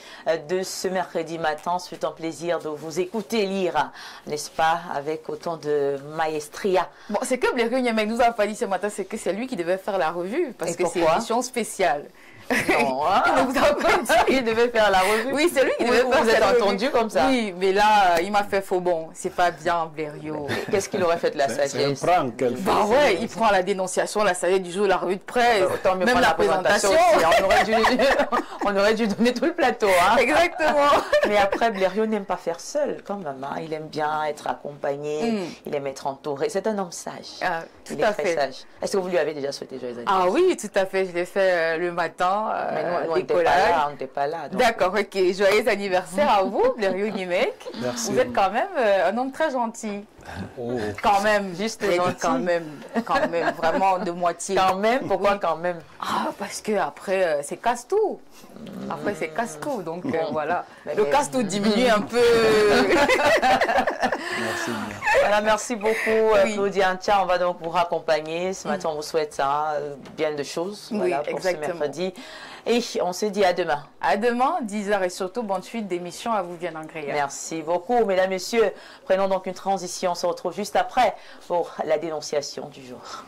de ce mercredi matin. C'est un plaisir de vous écouter lire, n'est-ce pas, avec autant de maestria. Bon, c'est comme les réunions, mais nous a pas dit ce matin, c'est que c'est lui qui devait faire la revue, parce que c'est une émission spéciale. Non, hein? Il ne vous a pas dit. Il devait faire la revue. Oui, c'est lui qui devait faire Vous êtes cette revue. entendu comme ça? Oui, mais là, il m'a fait faux bon. C'est pas bien, Blériot. Qu'est-ce qu'il aurait fait de la C'est un sagesse? prank qu'elle fait. Bah ouais, il prend la dénonciation, la sagesse du jour, la revue de presse, Autant mieux même prendre la présentation. aussi. On aurait dû donner tout le plateau. Hein? Exactement. Mais après, Blériot n'aime pas faire seul, quand même. Hein? Il aime bien être accompagné, il aime être entouré. C'est un homme sage. Ah, tout il est à très fait. sage. Est-ce que vous lui avez déjà souhaité joyeux anniversaire? Ah oui, tout à fait. Je l'ai fait le matin. Mais nous, on n'était décollage. pas là. On n'était pas là. Donc... D'accord, ok. Joyeux anniversaire à vous, Blériot Niemek. Merci. Vous êtes quand même un homme très gentil. Oh. Quand même. Juste J'ai dit gentil. quand même, vraiment de moitié. Quand même? Pourquoi Oui. quand même? Ah, parce que après, c'est casse-tout. Après, c'est casse-tout. Donc voilà. Le mais- casse-tout diminue un peu. Merci bien. Voilà, merci beaucoup, Oui. Claudia Antia. On va donc vous raccompagner. Ce matin, on vous souhaite bien de choses Oui, voilà, pour exactement. ce mercredi. Et on se dit à demain. À demain, 10h et surtout, bonne suite d'émission à vous, bien agréable. Merci beaucoup, mesdames, messieurs. Prenons donc une transition. On se retrouve juste après pour la dénonciation du jour.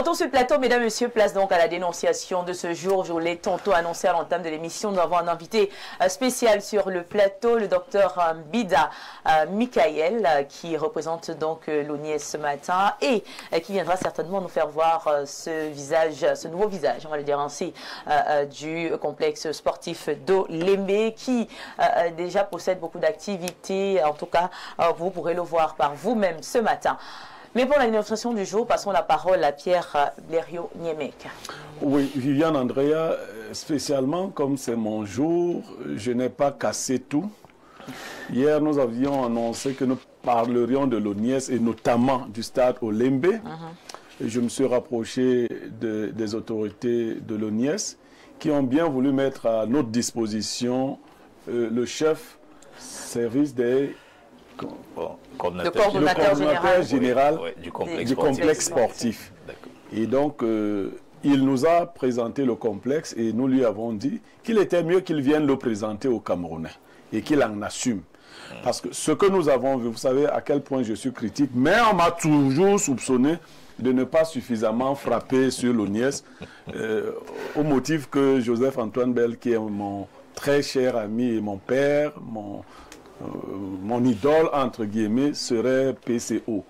Dans ce plateau, mesdames et messieurs, place donc à la dénonciation de ce jour. Je vous l'ai tantôt annoncé à l'entame de l'émission. Nous avons un invité spécial sur le plateau, le docteur Bida Michael, qui représente donc l'ONIES ce matin et qui viendra certainement nous faire voir ce visage, ce nouveau visage, on va le dire ainsi, du complexe sportif d'Olembe, qui déjà possède beaucoup d'activités. En tout cas, vous pourrez le voir par vous-même ce matin. Mais pour la démonstration du jour, passons la parole à Pierre Blériot Niemek. Oui, Viviane Andrea, spécialement comme c'est mon jour, je n'ai pas cassé tout. Hier, nous avions annoncé que nous parlerions de l'ONIES et notamment du stade Olembe. Et je me suis rapproché des autorités de l'ONIES qui ont bien voulu mettre à notre disposition le chef service des... Le coordonnateur général du complexe sportif. Et donc, il nous a présenté le complexe et nous lui avons dit qu'il était mieux qu'il vienne le présenter aux Camerounais et qu'il en assume. Parce que ce que nous avons vu, vous savez à quel point je suis critique, mais on m'a toujours soupçonné de ne pas suffisamment frapper sur l'ONIES, au motif que Joseph-Antoine Bell, qui est mon très cher ami et mon père, mon idole, entre guillemets, serait PCO.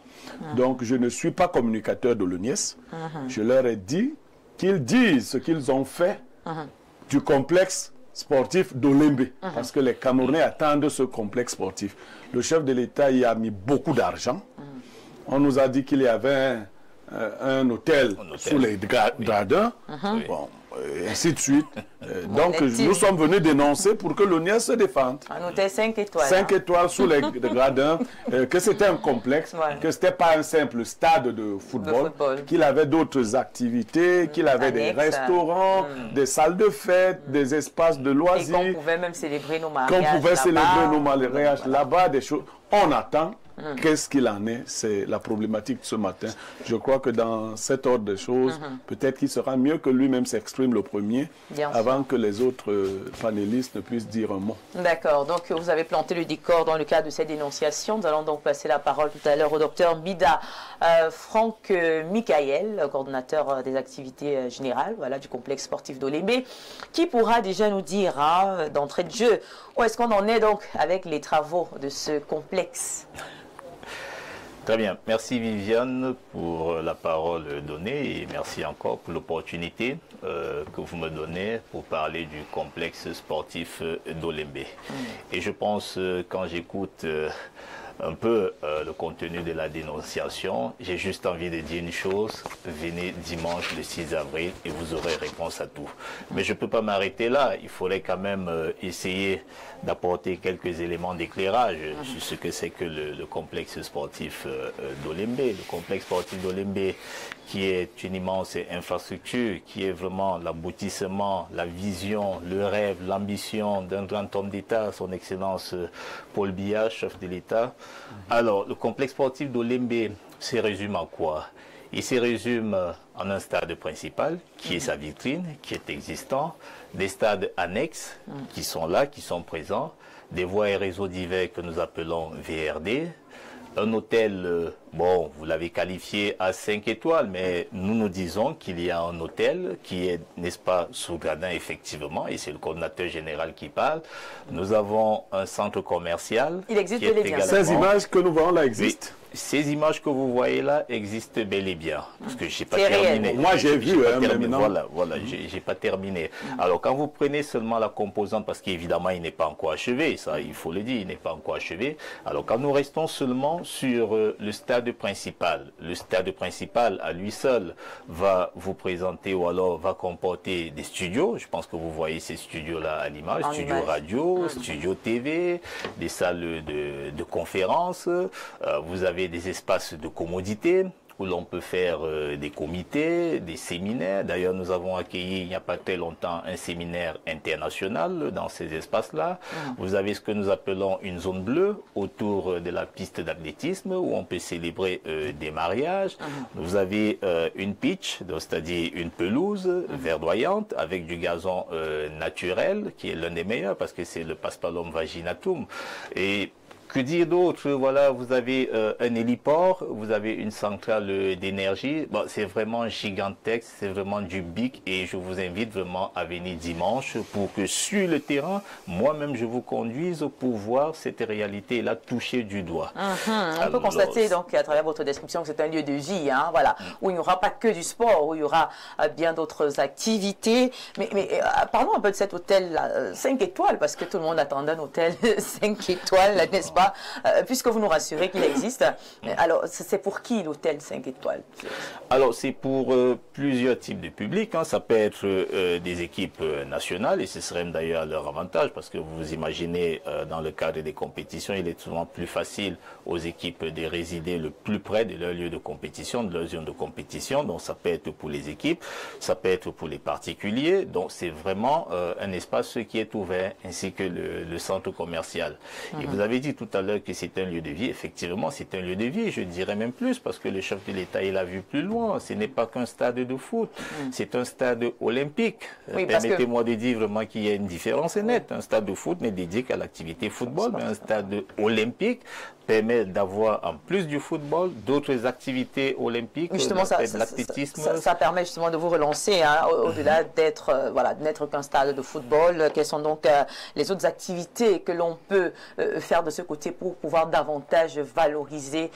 Donc, je ne suis pas communicateur de l'ONIES. Je leur ai dit qu'ils disent ce qu'ils ont fait du complexe sportif d'Olembe. Parce que les Camerounais attendent ce complexe sportif. Le chef de l'État y a mis beaucoup d'argent. On nous a dit qu'il y avait un hôtel sous les gradins. Bon, et ainsi de suite. Donc, nous sommes venus dénoncer pour que l'ONIA se défende. Un hôtel 5 étoiles. 5 étoiles sous les gradins, que c'était un complexe, que ce n'était pas un simple stade de football, qu'il avait d'autres activités, qu'il avait des restaurants, des salles de fête, des espaces de loisirs. Et qu'on pouvait même célébrer nos mariages là-bas. Qu'on pouvait célébrer nos mariages là-bas, des choses. On attend. Qu'est-ce qu'il en est? C'est la problématique de ce matin. Je crois que dans cet ordre de choses, peut-être qu'il sera mieux que lui-même s'exprime le premier, avant que les autres panélistes ne puissent dire un mot. D'accord. Donc, vous avez planté le décor dans le cadre de cette dénonciation. Nous allons donc passer la parole tout à l'heure au docteur Bida Franck Michael, coordonnateur des activités générales du complexe sportif d'Olembe, qui pourra déjà nous dire, d'entrée de jeu, où est-ce qu'on en est donc avec les travaux de ce complexe? Très bien. Merci Viviane pour la parole donnée et merci encore pour l'opportunité que vous me donnez pour parler du complexe sportif d'Olembe. Et je pense, quand j'écoute un peu le contenu de la dénonciation, j'ai juste envie de dire une chose: venez dimanche le 6 avril et vous aurez réponse à tout. Mais je ne peux pas m'arrêter là, il faudrait quand même essayer d'apporter quelques éléments d'éclairage sur ce que c'est que le complexe sportif d'Olembe. Le complexe sportif d'Olembe qui est une immense infrastructure, qui est vraiment l'aboutissement, la vision, le rêve, l'ambition d'un grand homme d'État, son Excellence Paul Biya, chef de l'État. Alors, le complexe sportif d'Olembe se résume à quoi? Il se résume en un stade principal, qui est sa vitrine, qui est existant, des stades annexes qui sont là, qui sont présents, des voies et réseaux divers que nous appelons VRD, un hôtel, bon, vous l'avez qualifié à 5 étoiles, mais nous disons qu'il y a un hôtel qui est, n'est-ce pas, sous gradin effectivement, et c'est le coordinateur général qui parle. Nous avons un centre commercial. Il existe bel et bien. Ces images que nous voyons là existent. Oui. Ces images que vous voyez là existent bel et bien. Parce que je n'ai pas terminé. Réel. Moi, j'ai vu. Voilà, j'ai pas terminé. Alors, quand vous prenez seulement la composante, parce qu'évidemment, il n'est pas encore achevé, ça, il faut le dire, il n'est pas encore achevé. Alors, quand nous restons seulement sur le stade principal, le stade principal, à lui seul, va vous présenter ou alors va comporter des studios. Je pense que vous voyez ces studios-là à l'image. Studios radio, studios TV, des salles de conférences. Vous avez des espaces de commodité où l'on peut faire des comités, des séminaires. D'ailleurs, nous avons accueilli il n'y a pas très longtemps un séminaire international dans ces espaces-là. Vous avez ce que nous appelons une zone bleue autour de la piste d'athlétisme où on peut célébrer des mariages. Vous avez une pitch, c'est-à-dire une pelouse verdoyante avec du gazon naturel qui est l'un des meilleurs parce que c'est le Paspalum vaginatum. Et que dire d'autre? Voilà, vous avez un héliport, vous avez une centrale d'énergie. Bon, c'est vraiment gigantesque, c'est vraiment du big et je vous invite vraiment à venir dimanche pour que sur le terrain, moi-même je vous conduise pour voir cette réalité-là touchée du doigt. On peut constater donc à travers votre description que c'est un lieu de vie, voilà, où il n'y aura pas que du sport, où il y aura bien d'autres activités. Mais parlons un peu de cet hôtel 5 étoiles, parce que tout le monde attendait un hôtel 5 étoiles, n'est-ce pas? Puisque vous nous rassurez qu'il existe. Alors, c'est pour qui l'hôtel 5 étoiles? Alors, c'est pour plusieurs types de publics. Ça peut être des équipes nationales, et ce serait d'ailleurs leur avantage, parce que vous imaginez, dans le cadre des compétitions, il est souvent plus facile aux équipes de résider le plus près de leur lieu de compétition, de leur zone de compétition. Donc, ça peut être pour les équipes, ça peut être pour les particuliers. Donc, c'est vraiment un espace qui est ouvert, ainsi que le centre commercial. Et vous avez dit tout à l'heure que c'est un lieu de vie. Effectivement, c'est un lieu de vie. Je dirais même plus, parce que le chef de l'État, il a vu plus loin. Ce n'est pas qu'un stade de foot. C'est un stade olympique. Oui, permettez-moi de dire vraiment qu'il y a une différence nette. Un stade de foot n'est dédié qu'à l'activité football, mais un stade olympique permet d'avoir, en plus du football, d'autres activités olympiques. Justement, ça permet justement de vous relancer, au-delà d'être n'être qu'un stade de football. Quelles sont donc les autres activités que l'on peut faire de ce côté pour pouvoir davantage valoriser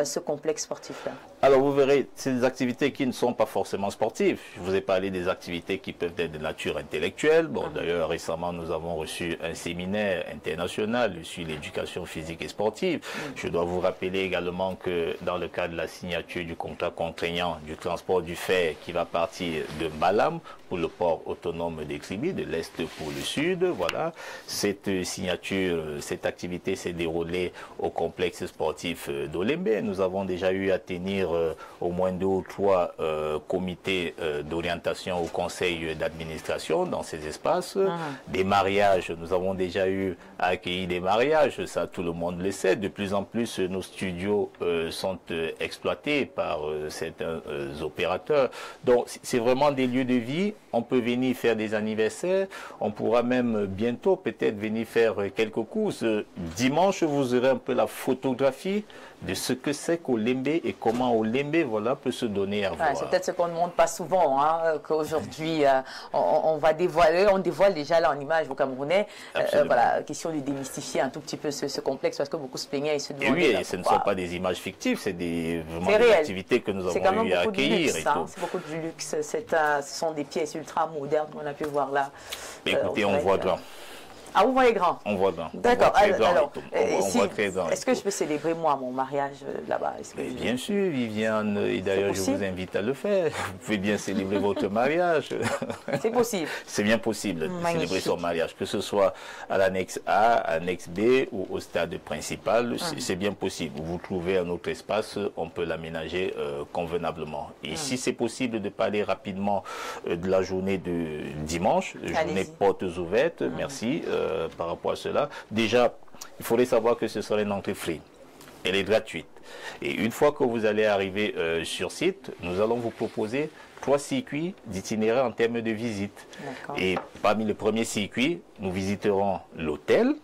ce complexe sportif-là? Alors vous verrez, c'est des activités qui ne sont pas forcément sportives. Je vous ai parlé des activités qui peuvent être de nature intellectuelle. Bon, d'ailleurs, récemment, nous avons reçu un séminaire international sur l'éducation physique et sportive. Je dois vous rappeler également que dans le cadre de la signature du contrat contraignant du transport du fer qui va partir de Mbalam pour le port autonome d'Exribi, de l'Est pour le Sud, voilà, cette signature, cette activité s'est déroulée au complexe sportif d'Olembe. Nous avons déjà eu à tenir au moins 2 ou 3 comités d'orientation au conseil d'administration dans ces espaces. Des mariages, nous avons déjà eu à accueillir des mariages, ça tout le monde le sait. De plus en plus, nos studios sont exploités par certains opérateurs. Donc, c'est vraiment des lieux de vie. On peut venir faire des anniversaires. On pourra même bientôt peut-être venir faire quelques courses. Dimanche, vous aurez un peu la photographie de ce que c'est qu'Olembe et comment Olembe, voilà, peut se donner à voir. C'est peut-être ce qu'on ne montre pas souvent, hein, qu'aujourd'hui on va dévoiler, on dévoile déjà là en image aux Camerounais. Voilà, question de démystifier un tout petit peu ce complexe parce que beaucoup se plaignaient et se demandaient. Et oui, ce ne sont pas des images fictives, c'est vraiment des activités que nous avons eu à accueillir. C'est beaucoup de luxe, ce sont des pièces ultra modernes qu'on a pu voir là. Écoutez, on voit grand. Ah, vous voyez grand? On voit grand. D'accord. Alors, on voit très grand. Est-ce que je peux célébrer, moi, mon mariage là-bas? Bien sûr, Viviane. Et d'ailleurs, je vous invite à le faire. Vous pouvez bien célébrer votre mariage. C'est possible. C'est bien possible de célébrer son mariage, que ce soit à l'annexe A, à l'annexe B ou au stade principal. C'est bien possible. Vous trouvez un autre espace, on peut l'aménager convenablement. Et si c'est possible de parler rapidement de la journée de dimanche, journée portes ouvertes, merci. Par rapport à cela. Déjà, il faudrait savoir que ce sera une entrée free. Elle est gratuite. Et une fois que vous allez arriver sur site, nous allons vous proposer 3 circuits d'itinéraire en termes de visite. Et parmi les premiers circuits, nous visiterons l'hôtel.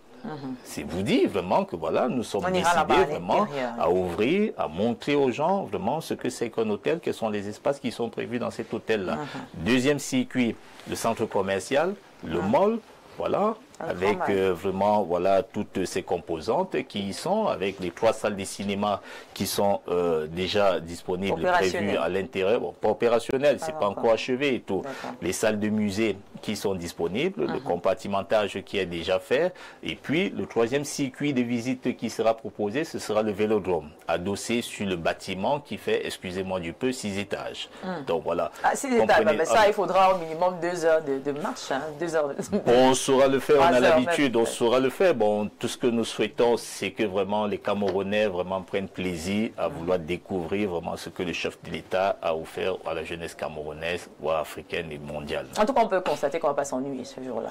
C'est vous dire vraiment que voilà, nous sommes décidés vraiment à ouvrir, à montrer aux gens vraiment ce que c'est qu'un hôtel, quels sont les espaces qui sont prévus dans cet hôtel-là. Deuxième circuit, le centre commercial, le mall. Voilà, avec vraiment voilà, toutes ces composantes qui y sont, avec les 3 salles de cinéma qui sont déjà disponibles, prévues à l'intérieur. Bon, pas opérationnel, c'est pas encore achevé et tout. Les salles de musée qui sont disponibles, le compartimentage qui est déjà fait. Et puis, le 3e circuit de visite qui sera proposé, ce sera le vélodrome, adossé sur le bâtiment qui fait, excusez-moi du peu, 6 étages. Donc voilà. 6 étages, mais ça, il faudra au minimum 2 heures de marche. Hein, 2 heures on saura le faire, on a l'habitude, on saura le faire. Bon, tout ce que nous souhaitons, c'est que vraiment les Camerounais vraiment prennent plaisir à vouloir découvrir vraiment ce que le chef de l'État a offert à la jeunesse camerounaise, voire africaine et mondiale. En tout cas, on peut constater qu'on ne va pas s'ennuyer ce jour-là.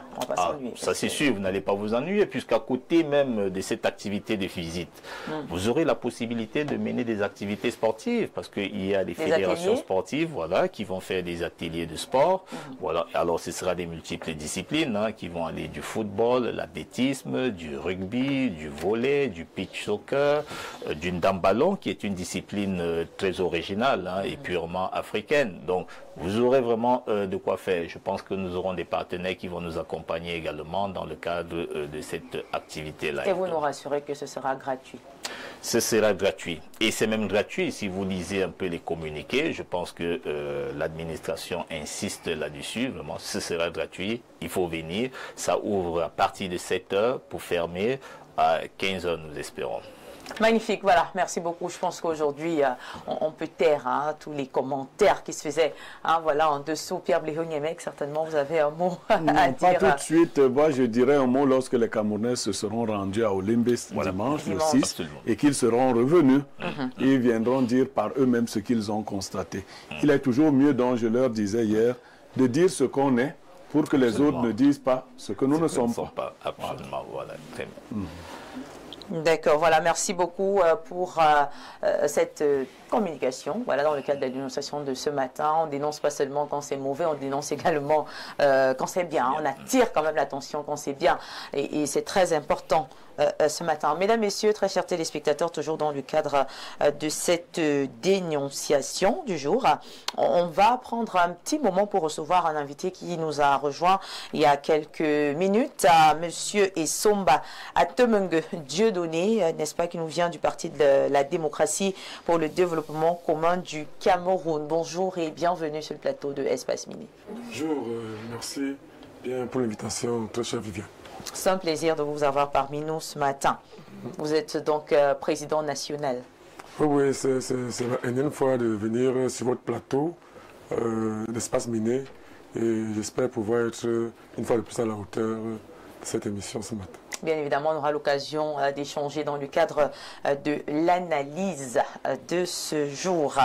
Ça c'est sûr, vous n'allez pas vous ennuyer, puisqu'à côté même de cette activité de visite, vous aurez la possibilité de mener des activités sportives, parce qu'il y a des fédérations sportives, voilà, qui vont faire des ateliers de sport. Voilà. Alors ce sera des multiples disciplines, hein, qui vont aller du football, l'athlétisme, du rugby, du volley, du pitch soccer, du ndam-ballon, qui est une discipline très originale, hein, et purement africaine. Donc vous aurez vraiment de quoi faire. Je pense que nous aurons des partenaires qui vont nous accompagner également dans le cadre de cette activité-là. Et vous nous rassurez que ce sera gratuit? Ce sera gratuit. Et c'est même gratuit si vous lisez un peu les communiqués. Je pense que l'administration insiste là-dessus. Vraiment, ce sera gratuit. Il faut venir. Ça ouvre à partir de 7 heures pour fermer à 15 heures, nous espérons. Magnifique, voilà, merci beaucoup. Je pense qu'aujourd'hui, on peut taire tous les commentaires qui se faisaient voilà, en dessous. Pierre Bléhoniemec, certainement, vous avez un mot à dire. Pas tout de suite. Moi, je dirais un mot lorsque les Camerounais se seront rendus à Olembe dimanche, le 6, absolument, et qu'ils seront revenus. Ils viendront dire par eux-mêmes ce qu'ils ont constaté. Il est toujours mieux, donc je leur disais hier, de dire ce qu'on est pour que les autres ne disent pas ce que nous ne sommes pas. Absolument, voilà, très bien. D'accord, voilà, merci beaucoup pour cette communication. Voilà, dans le cadre de la dénonciation de ce matin, on dénonce pas seulement quand c'est mauvais, on dénonce également quand c'est bien. On attire quand même l'attention quand c'est bien. Et c'est très important ce matin. Mesdames, Messieurs, très chers téléspectateurs, toujours dans le cadre de cette dénonciation du jour, on va prendre un petit moment pour recevoir un invité qui nous a rejoint il y a quelques minutes, Monsieur Essomba Atemengue Dieudonné, n'est-ce pas, qui nous vient du Parti de la démocratie pour le développement développement commun du Cameroun. Bonjour et bienvenue sur le plateau de Espace Mini. Bonjour, merci bien pour l'invitation, très cher Viviane. C'est un plaisir de vous avoir parmi nous ce matin. Vous êtes donc président national. Oui, c'est la énième fois de venir sur votre plateau d'Espace Mini et j'espère pouvoir être une fois de plus à la hauteur de cette émission ce matin. Bien évidemment, on aura l'occasion d'échanger dans le cadre de l'analyse de ce jour.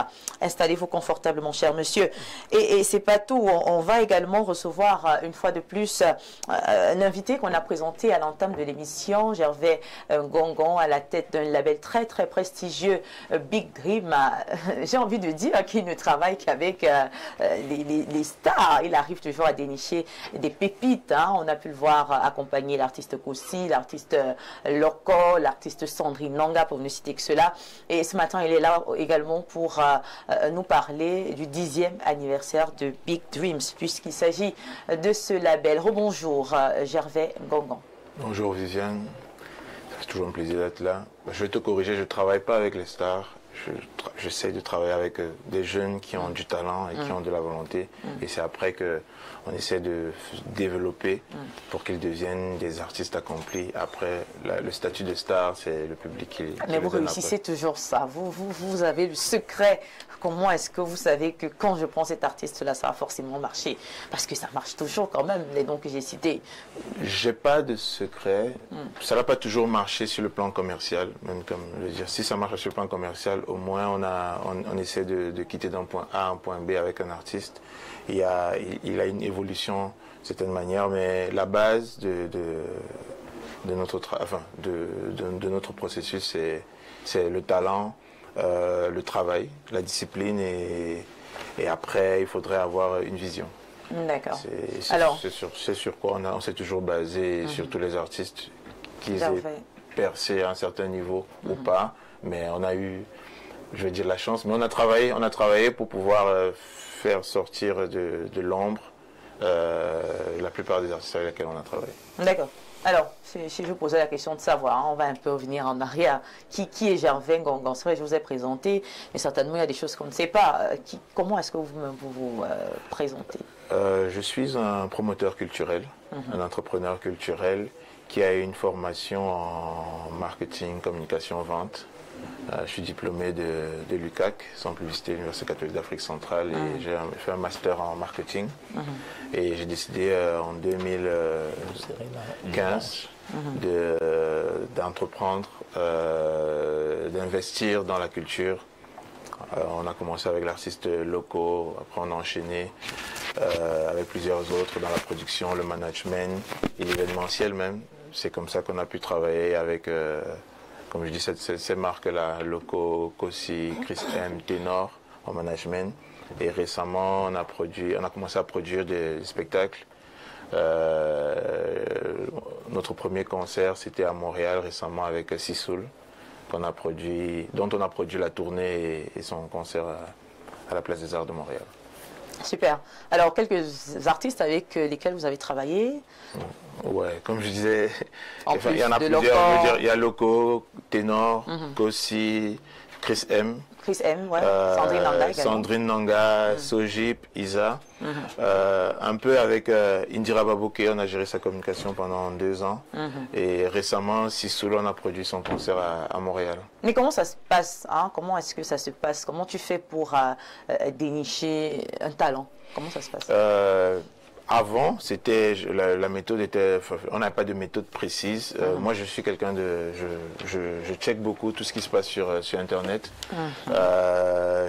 Installez-vous confortablement, cher monsieur. Et c'est pas tout. On va également recevoir une fois de plus un invité qu'on a présenté à l'entame de l'émission, Gervais Ngongon, à la tête d'un label très très prestigieux, Big Dream. J'ai envie de dire qu'il ne travaille qu'avec les stars. Il arrive toujours à dénicher des pépites. Hein. On a pu le voir accompagner l'artiste Kossi, l'artiste Loco, l'artiste Sandrine Nanga, pour ne citer que cela. Et ce matin, il est là également pour nous parler du 10e anniversaire de Big Dreams, puisqu'il s'agit de ce label. Rebonjour, Gervais Ngongon. Bonjour Viviane, c'est toujours un plaisir d'être là. Je vais te corriger, je ne travaille pas avec les stars. J'essaie de travailler avec des jeunes qui ont du talent et qui ont de la volonté. Et c'est après qu'on essaie de développer pour qu'ils deviennent des artistes accomplis. Après, le statut de star, c'est le public qui Mais vous réussissez toujours ça. Vous avez le secret. Comment est-ce que vous savez que quand je prends cet artiste-là, ça va forcément marcher? Parce que ça marche toujours quand même, les noms que j'ai cités. J'ai pas de secret. Ça n'a pas toujours marché sur le plan commercial. Même comme je veux dire, si ça marche sur le plan commercial, au moins on essaie de quitter d'un point A à un point B avec un artiste. Il a une évolution de certaine manière, mais la base de notre processus, c'est le talent, le travail, la discipline et après il faudrait avoir une vision. D'accord. C'est sur quoi on s'est toujours basé, sur tous les artistes qu'ils aient percé à un certain niveau ou pas, mais on a eu, je vais dire, la chance, mais on a travaillé pour pouvoir faire sortir de l'ombre la plupart des artistes avec lesquels on a travaillé. D'accord. Alors, si je vous posais la question de savoir, hein, on va un peu revenir en arrière. Qui est Gervais Ngongon? C'est vrai, je vous ai présenté, mais certainement il y a des choses qu'on ne sait pas. Comment est-ce que vous vous présentez? Je suis un promoteur culturel, un entrepreneur culturel qui a une formation en marketing, communication, vente. Je suis diplômé de l'UCAC, Centre Publicité, l'Université catholique d'Afrique centrale, et j'ai fait un master en marketing. Et j'ai décidé en 2015 d'entreprendre, d'investir dans la culture. On a commencé avec l'artiste Loco, après on a enchaîné avec plusieurs autres dans la production, le management et l'événementiel même. C'est comme ça qu'on a pu travailler avec... comme je dis, ces marques-là, Loco, Kossi, Chris M, Ténor, en management. Et récemment, on a commencé à produire des spectacles. Notre premier concert, c'était à Montréal récemment avec Sissoul, dont on a produit la tournée et son concert à la Place des Arts de Montréal. Super. Alors, quelques artistes avec lesquels vous avez travaillé? Ouais, comme je disais, il y en a plusieurs. Je veux dire, il y a Loco, Ténor, Kossi, Chris M. Chris M, ouais. Sandrine Nanga également. Sandrine Nanga, Sojip, Isa. Un peu avec Indira Babouke, on a géré sa communication pendant 2 ans. Et récemment, Sissoul, on a produit son concert à Montréal. Mais comment ça se passe, hein? Comment est-ce que ça se passe? Comment tu fais pour dénicher un talent? Comment ça se passe? Avant, la méthode était... On n'avait pas de méthode précise. Moi, je suis quelqu'un de... Je check beaucoup tout ce qui se passe sur Internet.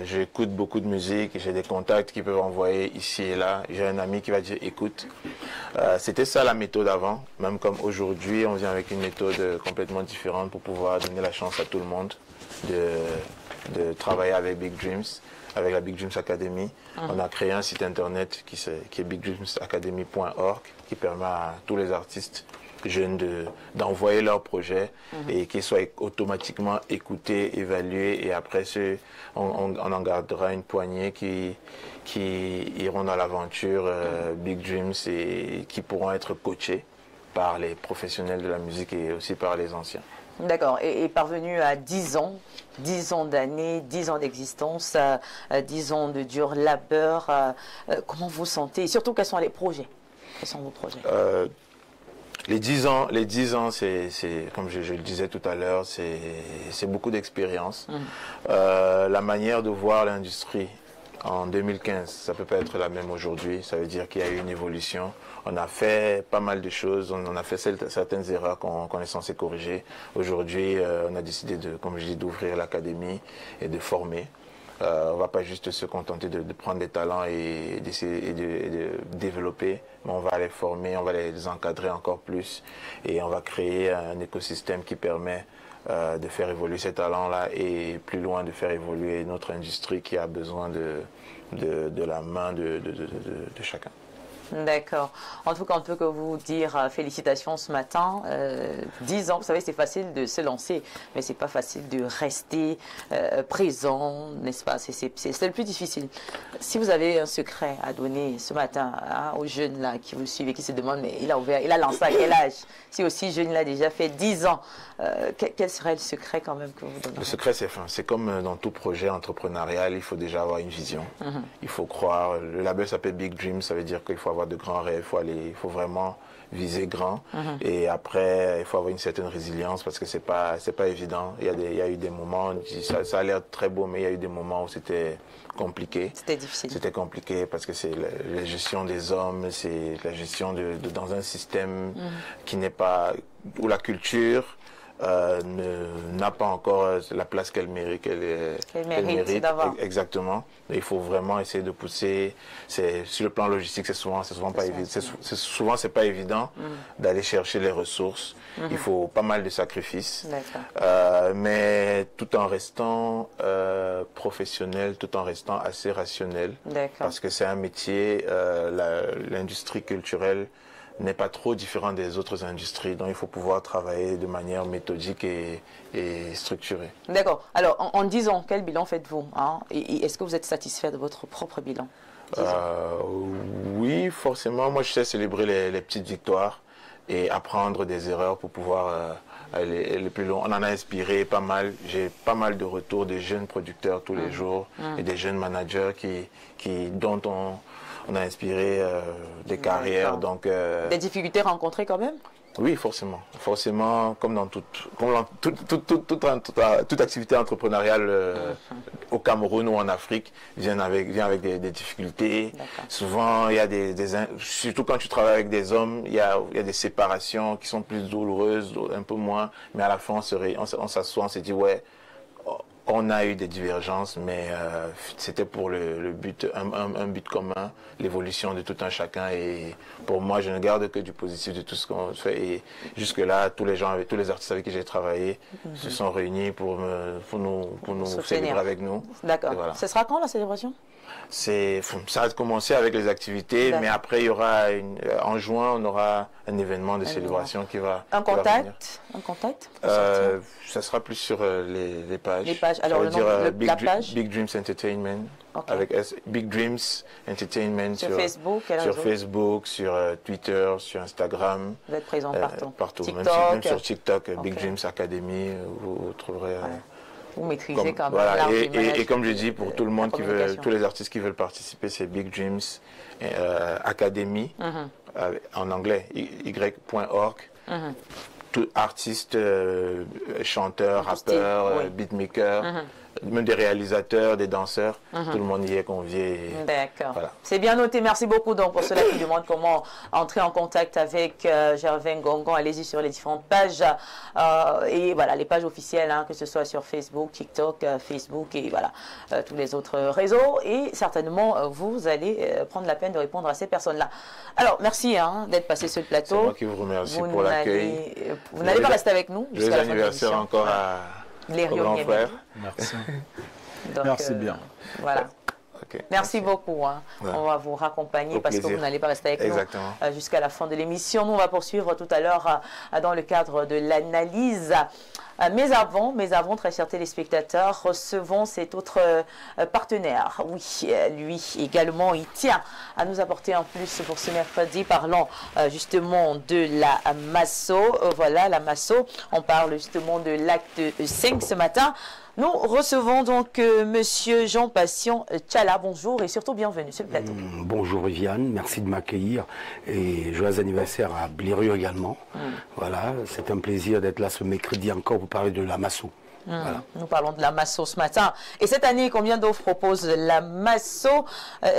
J'écoute beaucoup de musique. J'ai des contacts qui peuvent envoyer ici et là. J'ai un ami qui va dire, écoute. C'était ça la méthode avant. Même comme aujourd'hui, on vient avec une méthode complètement différente pour pouvoir donner la chance à tout le monde de travailler avec Big Dreams, avec la Big Dreams Academy. On a créé un site internet qui est bigdreamsacademy.org qui permet à tous les artistes jeunes d'envoyer leurs projets et qu'ils soient automatiquement écoutés, évalués et après on en gardera une poignée qui iront dans l'aventure Big Dreams et qui pourront être coachés par les professionnels de la musique et aussi par les anciens. D'accord. Et parvenu à 10 ans d'années, 10 ans d'existence, 10 ans de dur labeur, comment vous sentez? Et surtout, quels sont les projets? Quels sont vos projets? Les 10 ans, c'est comme je le disais tout à l'heure, c'est beaucoup d'expérience. La manière de voir l'industrie en 2015, ça peut pas être la même aujourd'hui. Ça veut dire qu'il y a eu une évolution. On a fait pas mal de choses. On a fait certaines erreurs qu'on est censé corriger. Aujourd'hui, on a décidé comme je dis, d'ouvrir l'académie et de former. On va pas juste se contenter de prendre des talents et d'essayer de développer, mais on va les former, on va les encadrer encore plus et on va créer un écosystème qui permet de faire évoluer ces talents-là et plus loin de faire évoluer notre industrie qui a besoin de la main de chacun. D'accord. En tout cas, on ne peut que vous dire félicitations ce matin. 10 ans, vous savez, c'est facile de se lancer, mais c'est pas facile de rester présent, n'est-ce pas? C'est le plus difficile. Si vous avez un secret à donner ce matin aux jeunes là qui vous suivent et qui se demandent, mais il a lancé à quel âge? Si aussi jeune, il a déjà fait 10 ans, quel serait le secret quand même que vous donnez? Le secret, c'est comme dans tout projet entrepreneurial, il faut déjà avoir une vision. Il faut croire. Le label s'appelle Big Dream, ça veut dire qu'il faut avoir de grands rêves, il faut vraiment viser grand. Et après, il faut avoir une certaine résilience parce que c'est pas évident. Il y a eu des moments, ça a l'air très beau, mais il y a eu des moments où c'était compliqué. C'était difficile. C'était compliqué parce que c'est la gestion des hommes, c'est la gestion dans un système qui n'est pas, où la culture n'a pas encore la place qu'elle mérite, qu'elle mérite d'avoir. Exactement. Il faut vraiment essayer de pousser. Sur le plan logistique, c'est souvent pas évident. C'est pas évident d'aller chercher les ressources. Il faut pas mal de sacrifices. Mais tout en restant professionnel, tout en restant assez rationnel. Parce que c'est un métier, l'industrie culturelle n'est pas trop différent des autres industries, donc il faut pouvoir travailler de manière méthodique et structurée. D'accord. Alors, en 10 ans, quel bilan faites-vous, hein? Et est-ce que vous êtes satisfait de votre propre bilan? Oui, forcément. Moi, je sais célébrer les petites victoires et apprendre des erreurs pour pouvoir aller plus loin. On en a inspiré pas mal. J'ai pas mal de retours des jeunes producteurs tous les jours et des jeunes managers dont on a inspiré des carrières. Donc, des difficultés rencontrées quand même? Oui, forcément. Forcément, comme dans toute activité entrepreneuriale au Cameroun ou en Afrique, vient avec des difficultés. Souvent, il y a surtout quand tu travailles avec des hommes, il y a des séparations qui sont plus douloureuses, un peu moins. Mais à la fin, on s'assoit, on se dit, ouais, on a eu des divergences, mais c'était pour le but, un but commun, l'évolution de tout un chacun. Et pour moi, je ne garde que du positif de tout ce qu'on fait. Et jusque-là, tous les artistes avec qui j'ai travaillé se sont réunis pour nous célébrer avec nous. D'accord. Voilà. Ce sera quand la célébration? Ça a commencé avec les activités, mais après, il y aura en juin, on aura un événement de célébration qui va venir. Un contact ça sera plus sur les pages. Les pages. Alors, la page Big Dreams Entertainment. Avec Big Dreams Entertainment sur Facebook, sur Twitter, sur Instagram. Vous êtes présent partout. Partout. Même sur TikTok, Big Dreams Academy, vous trouverez... Vous maîtrisez quand même. Et comme je dis, pour tout le monde tous les artistes qui veulent participer, c'est Big Dreams Academy, en anglais, y.org. Tout artiste, chanteur, rappeur, beatmaker, même des réalisateurs, des danseurs, tout le monde y est convié. D'accord. Voilà. C'est bien noté. Merci beaucoup. Donc, pour ceux qui demandent comment entrer en contact avec Gervais Ngongo, allez-y sur les différentes pages. Et voilà, les pages officielles, que ce soit sur Facebook, TikTok, Facebook et voilà, tous les autres réseaux. Et certainement, vous allez prendre la peine de répondre à ces personnes-là. Alors, merci d'être passé sur le plateau. C'est moi qui vous remercie pour l'accueil. Vous n'allez pas rester avec nous jusqu'à la fin de l'émission. Joyeux anniversaire encore à... Les grand frère. Merci. Donc, merci bien. Voilà. Okay. Merci beaucoup. Hein. Ouais. On va vous raccompagner parce que vous n'allez pas rester avec nous jusqu'à la fin de l'émission. Nous, on va poursuivre tout à l'heure dans le cadre de l'analyse. Mais avant, très chers téléspectateurs, recevons cet autre partenaire. Oui, lui également, il tient à nous apporter en plus pour ce mercredi. Parlons justement de la Masso. Voilà, la Masso. On parle justement de l'acte 5 ce matin. Nous recevons donc Monsieur Jean Passion Tchala. Bonjour et surtout bienvenue sur le plateau. Bonjour Viviane, merci de m'accueillir et joyeux anniversaire à Blériot également. Voilà, c'est un plaisir d'être là ce mercredi encore pour parler de la Masso. Voilà. Nous parlons de la Masso ce matin. Et cette année, combien d'offres propose la Masso?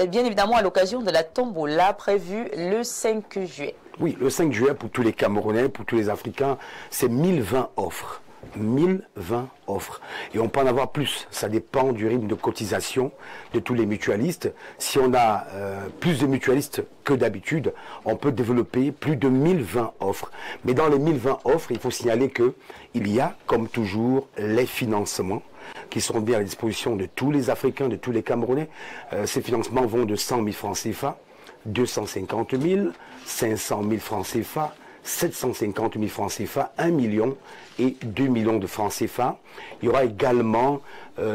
Bien évidemment à l'occasion de la tombola prévue le 5 juillet. Oui, le 5 juillet pour tous les Camerounais, pour tous les Africains, c'est 1020 offres. 1020 offres. Et on peut en avoir plus. Ça dépend du rythme de cotisation de tous les mutualistes. Si on a plus de mutualistes que d'habitude, on peut développer plus de 1020 offres. Mais dans les 1020 offres, il faut signaler qu'il y a, comme toujours, les financements qui seront bien à la disposition de tous les Africains, de tous les Camerounais. Ces financements vont de 100 000 francs CFA, 250 000, 500 000 francs CFA, 750 000 francs CFA, 1 million et 2 millions de francs CFA. Il y aura également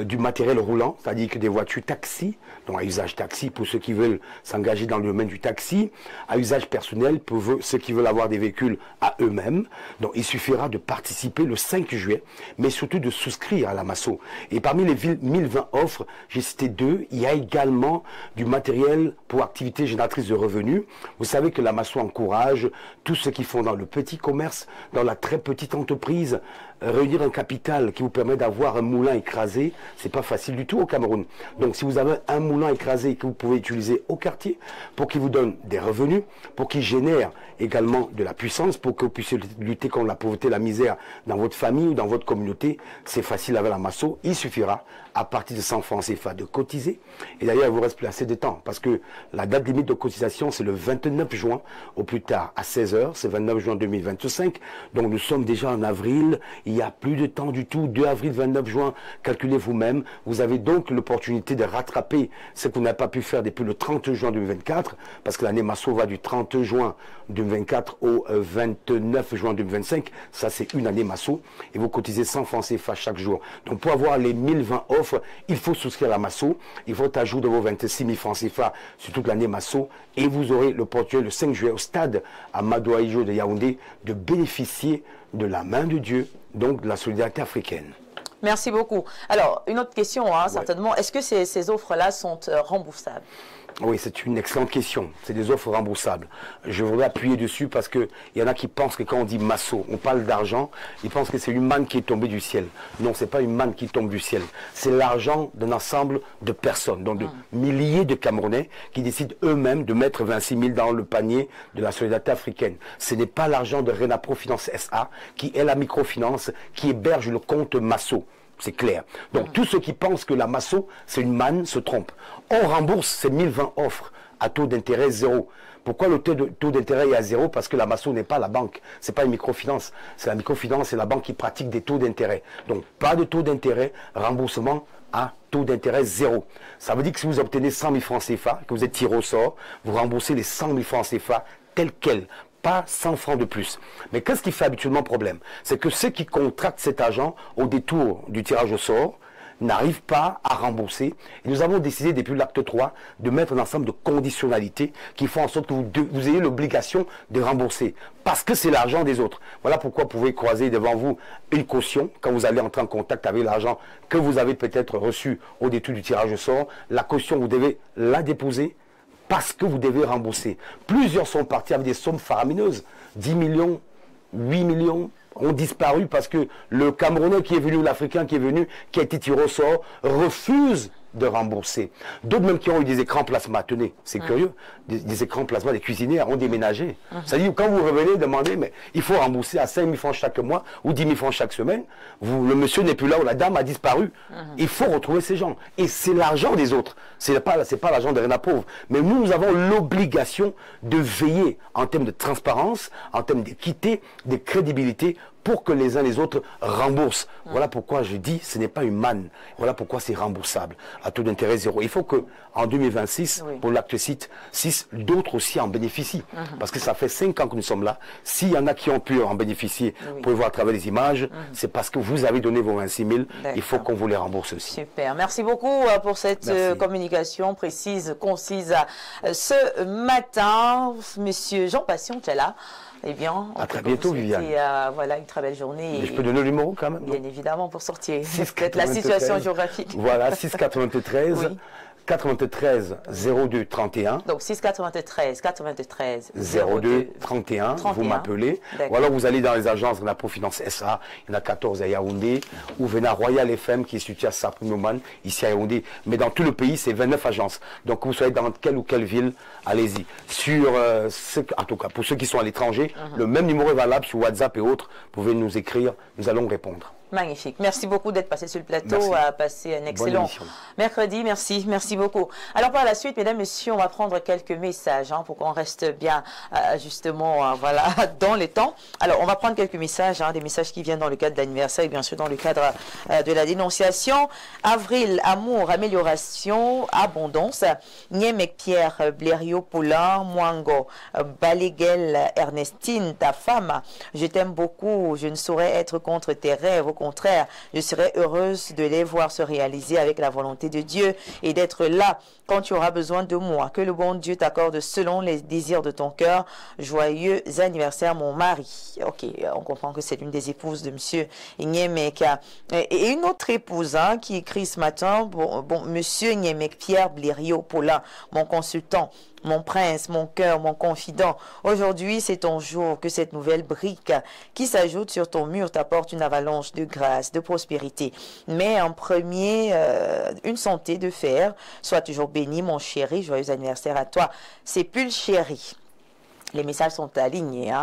du matériel roulant, c'est-à-dire que des voitures taxi, donc à usage taxi pour ceux qui veulent s'engager dans le domaine du taxi, à usage personnel pour ceux qui veulent avoir des véhicules à eux-mêmes. Donc il suffira de participer le 5 juillet, mais surtout de souscrire à la Masso. Et parmi les 1020 offres, j'ai cité deux, il y a également du matériel pour activités génératrices de revenus. Vous savez que la Masso encourage tous ceux qui font dans le petit commerce, dans la très petite entreprise, réunir un capital qui vous permet d'avoir un moulin écrasé, c'est pas facile du tout au Cameroun. Donc si vous avez un moulin écrasé que vous pouvez utiliser au quartier pour qu'il vous donne des revenus, pour qu'il génère également de la puissance, pour que vous puissiez lutter contre la pauvreté, la misère dans votre famille ou dans votre communauté, c'est facile avec la Masso. Il suffira à partir de 100 francs CFA de cotiser. Et d'ailleurs, il vous reste plus assez de temps parce que la date limite de cotisation, c'est le 29 juin au plus tard à 16h, c'est 29 juin 2025. Donc nous sommes déjà en avril, il n'y a plus de temps du tout, 2 avril, 29 juin, calculez vous-même. Vous avez donc l'opportunité de rattraper ce que vous n'avez pas pu faire depuis le 30 juin 2024, parce que l'année Masso va du 30 juin 2024 au 29 juin 2025. Ça, c'est une année Masso. Et vous cotisez 100 francs CFA chaque jour. Donc pour avoir les 1020 offres, il faut souscrire à la Masso. Il faut ajouter vos 26 000 francs CFA sur toute l'année Masso. Et vous aurez l'opportunité le 5 juillet au stade Amadou Ahidjo de Yaoundé de bénéficier de la main de Dieu, donc de la solidarité africaine. Merci beaucoup. Alors, une autre question, hein, certainement. Est-ce que ces offres-là sont remboursables? Oui, c'est une excellente question. C'est des offres remboursables. Je voudrais appuyer dessus parce qu'il y en a qui pensent que quand on dit Masso, on parle d'argent, ils pensent que c'est une manne qui est tombée du ciel. Non, ce n'est pas une manne qui tombe du ciel. C'est l'argent d'un ensemble de personnes, donc de milliers de Camerounais qui décident eux-mêmes de mettre 26 000 dans le panier de la solidarité africaine. Ce n'est pas l'argent de Renapro Finance SA qui est la microfinance qui héberge le compte Masso. C'est clair. Donc tous ceux qui pensent que la Masso, c'est une manne, se trompent. On rembourse ces 1020 offres à taux d'intérêt zéro. Pourquoi le taux d'intérêt est à zéro? Parce que la Masso n'est pas la banque. Ce n'est pas une microfinance. C'est la microfinance, c'est la banque qui pratique des taux d'intérêt. Donc pas de taux d'intérêt, remboursement à taux d'intérêt zéro. Ça veut dire que si vous obtenez 100 000 francs CFA, que vous êtes tiré au sort, vous remboursez les 100 000 francs CFA tels quels. Pas 100 francs de plus. Mais qu'est-ce qui fait habituellement problème? C'est que ceux qui contractent cet argent au détour du tirage au sort n'arrivent pas à rembourser. Et nous avons décidé depuis l'acte 3 de mettre un ensemble de conditionnalités qui font en sorte que vous ayez l'obligation de rembourser. Parce que c'est l'argent des autres. Voilà pourquoi vous pouvez croiser devant vous une caution quand vous allez entrer en contact avec l'argent que vous avez peut-être reçu au détour du tirage au sort. La caution, vous devez la déposer parce que vous devez rembourser. Plusieurs sont partis avec des sommes faramineuses. 10 millions, 8 millions ont disparu parce que le Camerounais qui est venu, l'Africain qui est venu, qui a été tiré au sort, refuse de rembourser. D'autres même qui ont eu des écrans plasma, tenez, c'est curieux, des écrans plasma, des cuisinières ont déménagé. C'est-à-dire quand vous revenez, demandez, mais il faut rembourser à 5 000 francs chaque mois ou 10 000 francs chaque semaine, le monsieur n'est plus là ou la dame a disparu. Il faut retrouver ces gens. Et c'est l'argent des autres. C'est pas l'argent de Renapro. Mais nous avons l'obligation de veiller en termes de transparence, en termes d'équité, de crédibilité, pour que les uns les autres remboursent. Voilà pourquoi je dis ce n'est pas une manne. Voilà pourquoi c'est remboursable à taux d'intérêt zéro. Il faut qu'en 2026, pour l'acte 6, d'autres aussi en bénéficient. Parce que ça fait 5 ans que nous sommes là. S'il y en a qui ont pu en bénéficier, vous pouvez voir à travers les images, c'est parce que vous avez donné vos 26 000. Il faut qu'on vous les rembourse aussi. Super. Merci beaucoup pour cette communication précise, concise ce matin. Monsieur Jean Passion, tu es là. Eh bien, à très bientôt, Viviane. Voilà, une très belle journée. Mais je peux donner le numéro quand même? Bien évidemment, pour sortir de la situation géographique. Voilà, 693. Oui. 93 02 31. Donc 693 93 02 31. Vous m'appelez. Ou alors vous allez dans les agences de la Profinance SA. Il y en a 14 à Yaoundé. Ou venez à Royal FM qui est situé à Sapounoman, ici à Yaoundé. Mais dans tout le pays, c'est 29 agences. Donc que vous soyez dans quelle ou quelle ville, allez-y. En tout cas, pour ceux qui sont à l'étranger, le même numéro est valable sur WhatsApp et autres. Vous pouvez nous écrire. Nous allons répondre. Magnifique. Merci beaucoup d'être passé sur le plateau, à passer un excellent mercredi. Merci beaucoup. Alors par la suite, mesdames, messieurs, on va prendre quelques messages pour qu'on reste bien justement voilà, dans les temps. Alors on va prendre quelques messages, des messages qui viennent dans le cadre d'anniversaire et bien sûr dans le cadre de la dénonciation. Avril, amour, amélioration, abondance. Niemek Pierre, Blériot, Poulain, Mwango, Baléguel, Ernestine, ta femme. Je t'aime beaucoup. Je ne saurais être contre tes rêves. Au contraire, je serais heureuse de les voir se réaliser avec la volonté de Dieu et d'être là quand tu auras besoin de moi. Que le bon Dieu t'accorde selon les désirs de ton cœur. Joyeux anniversaire, mon mari. Ok, on comprend que c'est l'une des épouses de monsieur Nyemek. Et une autre épouse qui écrit ce matin, monsieur Nyemek Pierre Blériot Paulin, mon consultant, mon prince, mon cœur, mon confident. Aujourd'hui, c'est ton jour que cette nouvelle brique qui s'ajoute sur ton mur t'apporte une avalanche de grâce, de prospérité. Mais en premier, une santé de fer. Sois toujours béni, mon chéri. Joyeux anniversaire à toi. C'est Pull Chéri. Les messages sont alignés.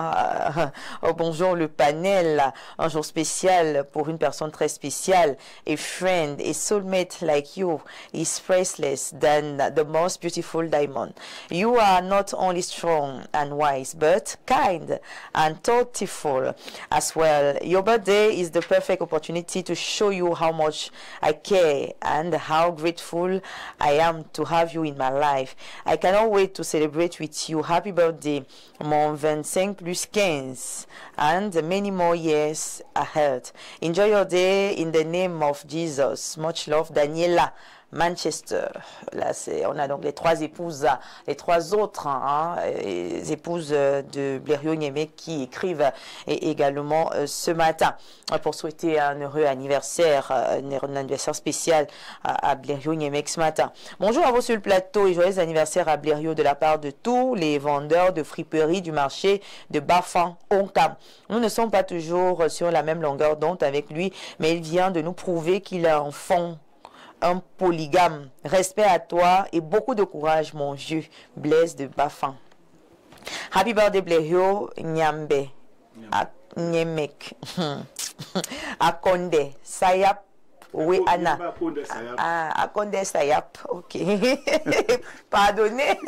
Oh, bonjour le panel. Un jour spécial pour une personne très spéciale. A friend, a soulmate like you is priceless than the most beautiful diamond. You are not only strong and wise, but kind and thoughtful as well. Your birthday is the perfect opportunity to show you how much I care and how grateful I am to have you in my life. I cannot wait to celebrate with you. Happy birthday. Mon 25 plus 15 and many more years ahead. Enjoy your day in the name of Jesus. Much love, Daniela. Manchester. Là, on a donc les trois épouses, les trois autres les épouses de Blériot Nyemek qui écrivent également ce matin pour souhaiter un heureux anniversaire, un anniversaire spécial à Blériot Nyemek ce matin. Bonjour à vous sur le plateau et joyeux anniversaire à Blériot de la part de tous les vendeurs de friperies du marché de Bafan Onkam. Nous ne sommes pas toujours sur la même longueur d'onde avec lui, mais il vient de nous prouver qu'il a un fond, un polygame. Respect à toi et beaucoup de courage, mon vieux. Blaise de Bafan. Happy birthday, Blériot Nyambe. Nyemek. Akonde. Sayap. Oui, Anna. Akonde Sayap. Ok. Pardonnez.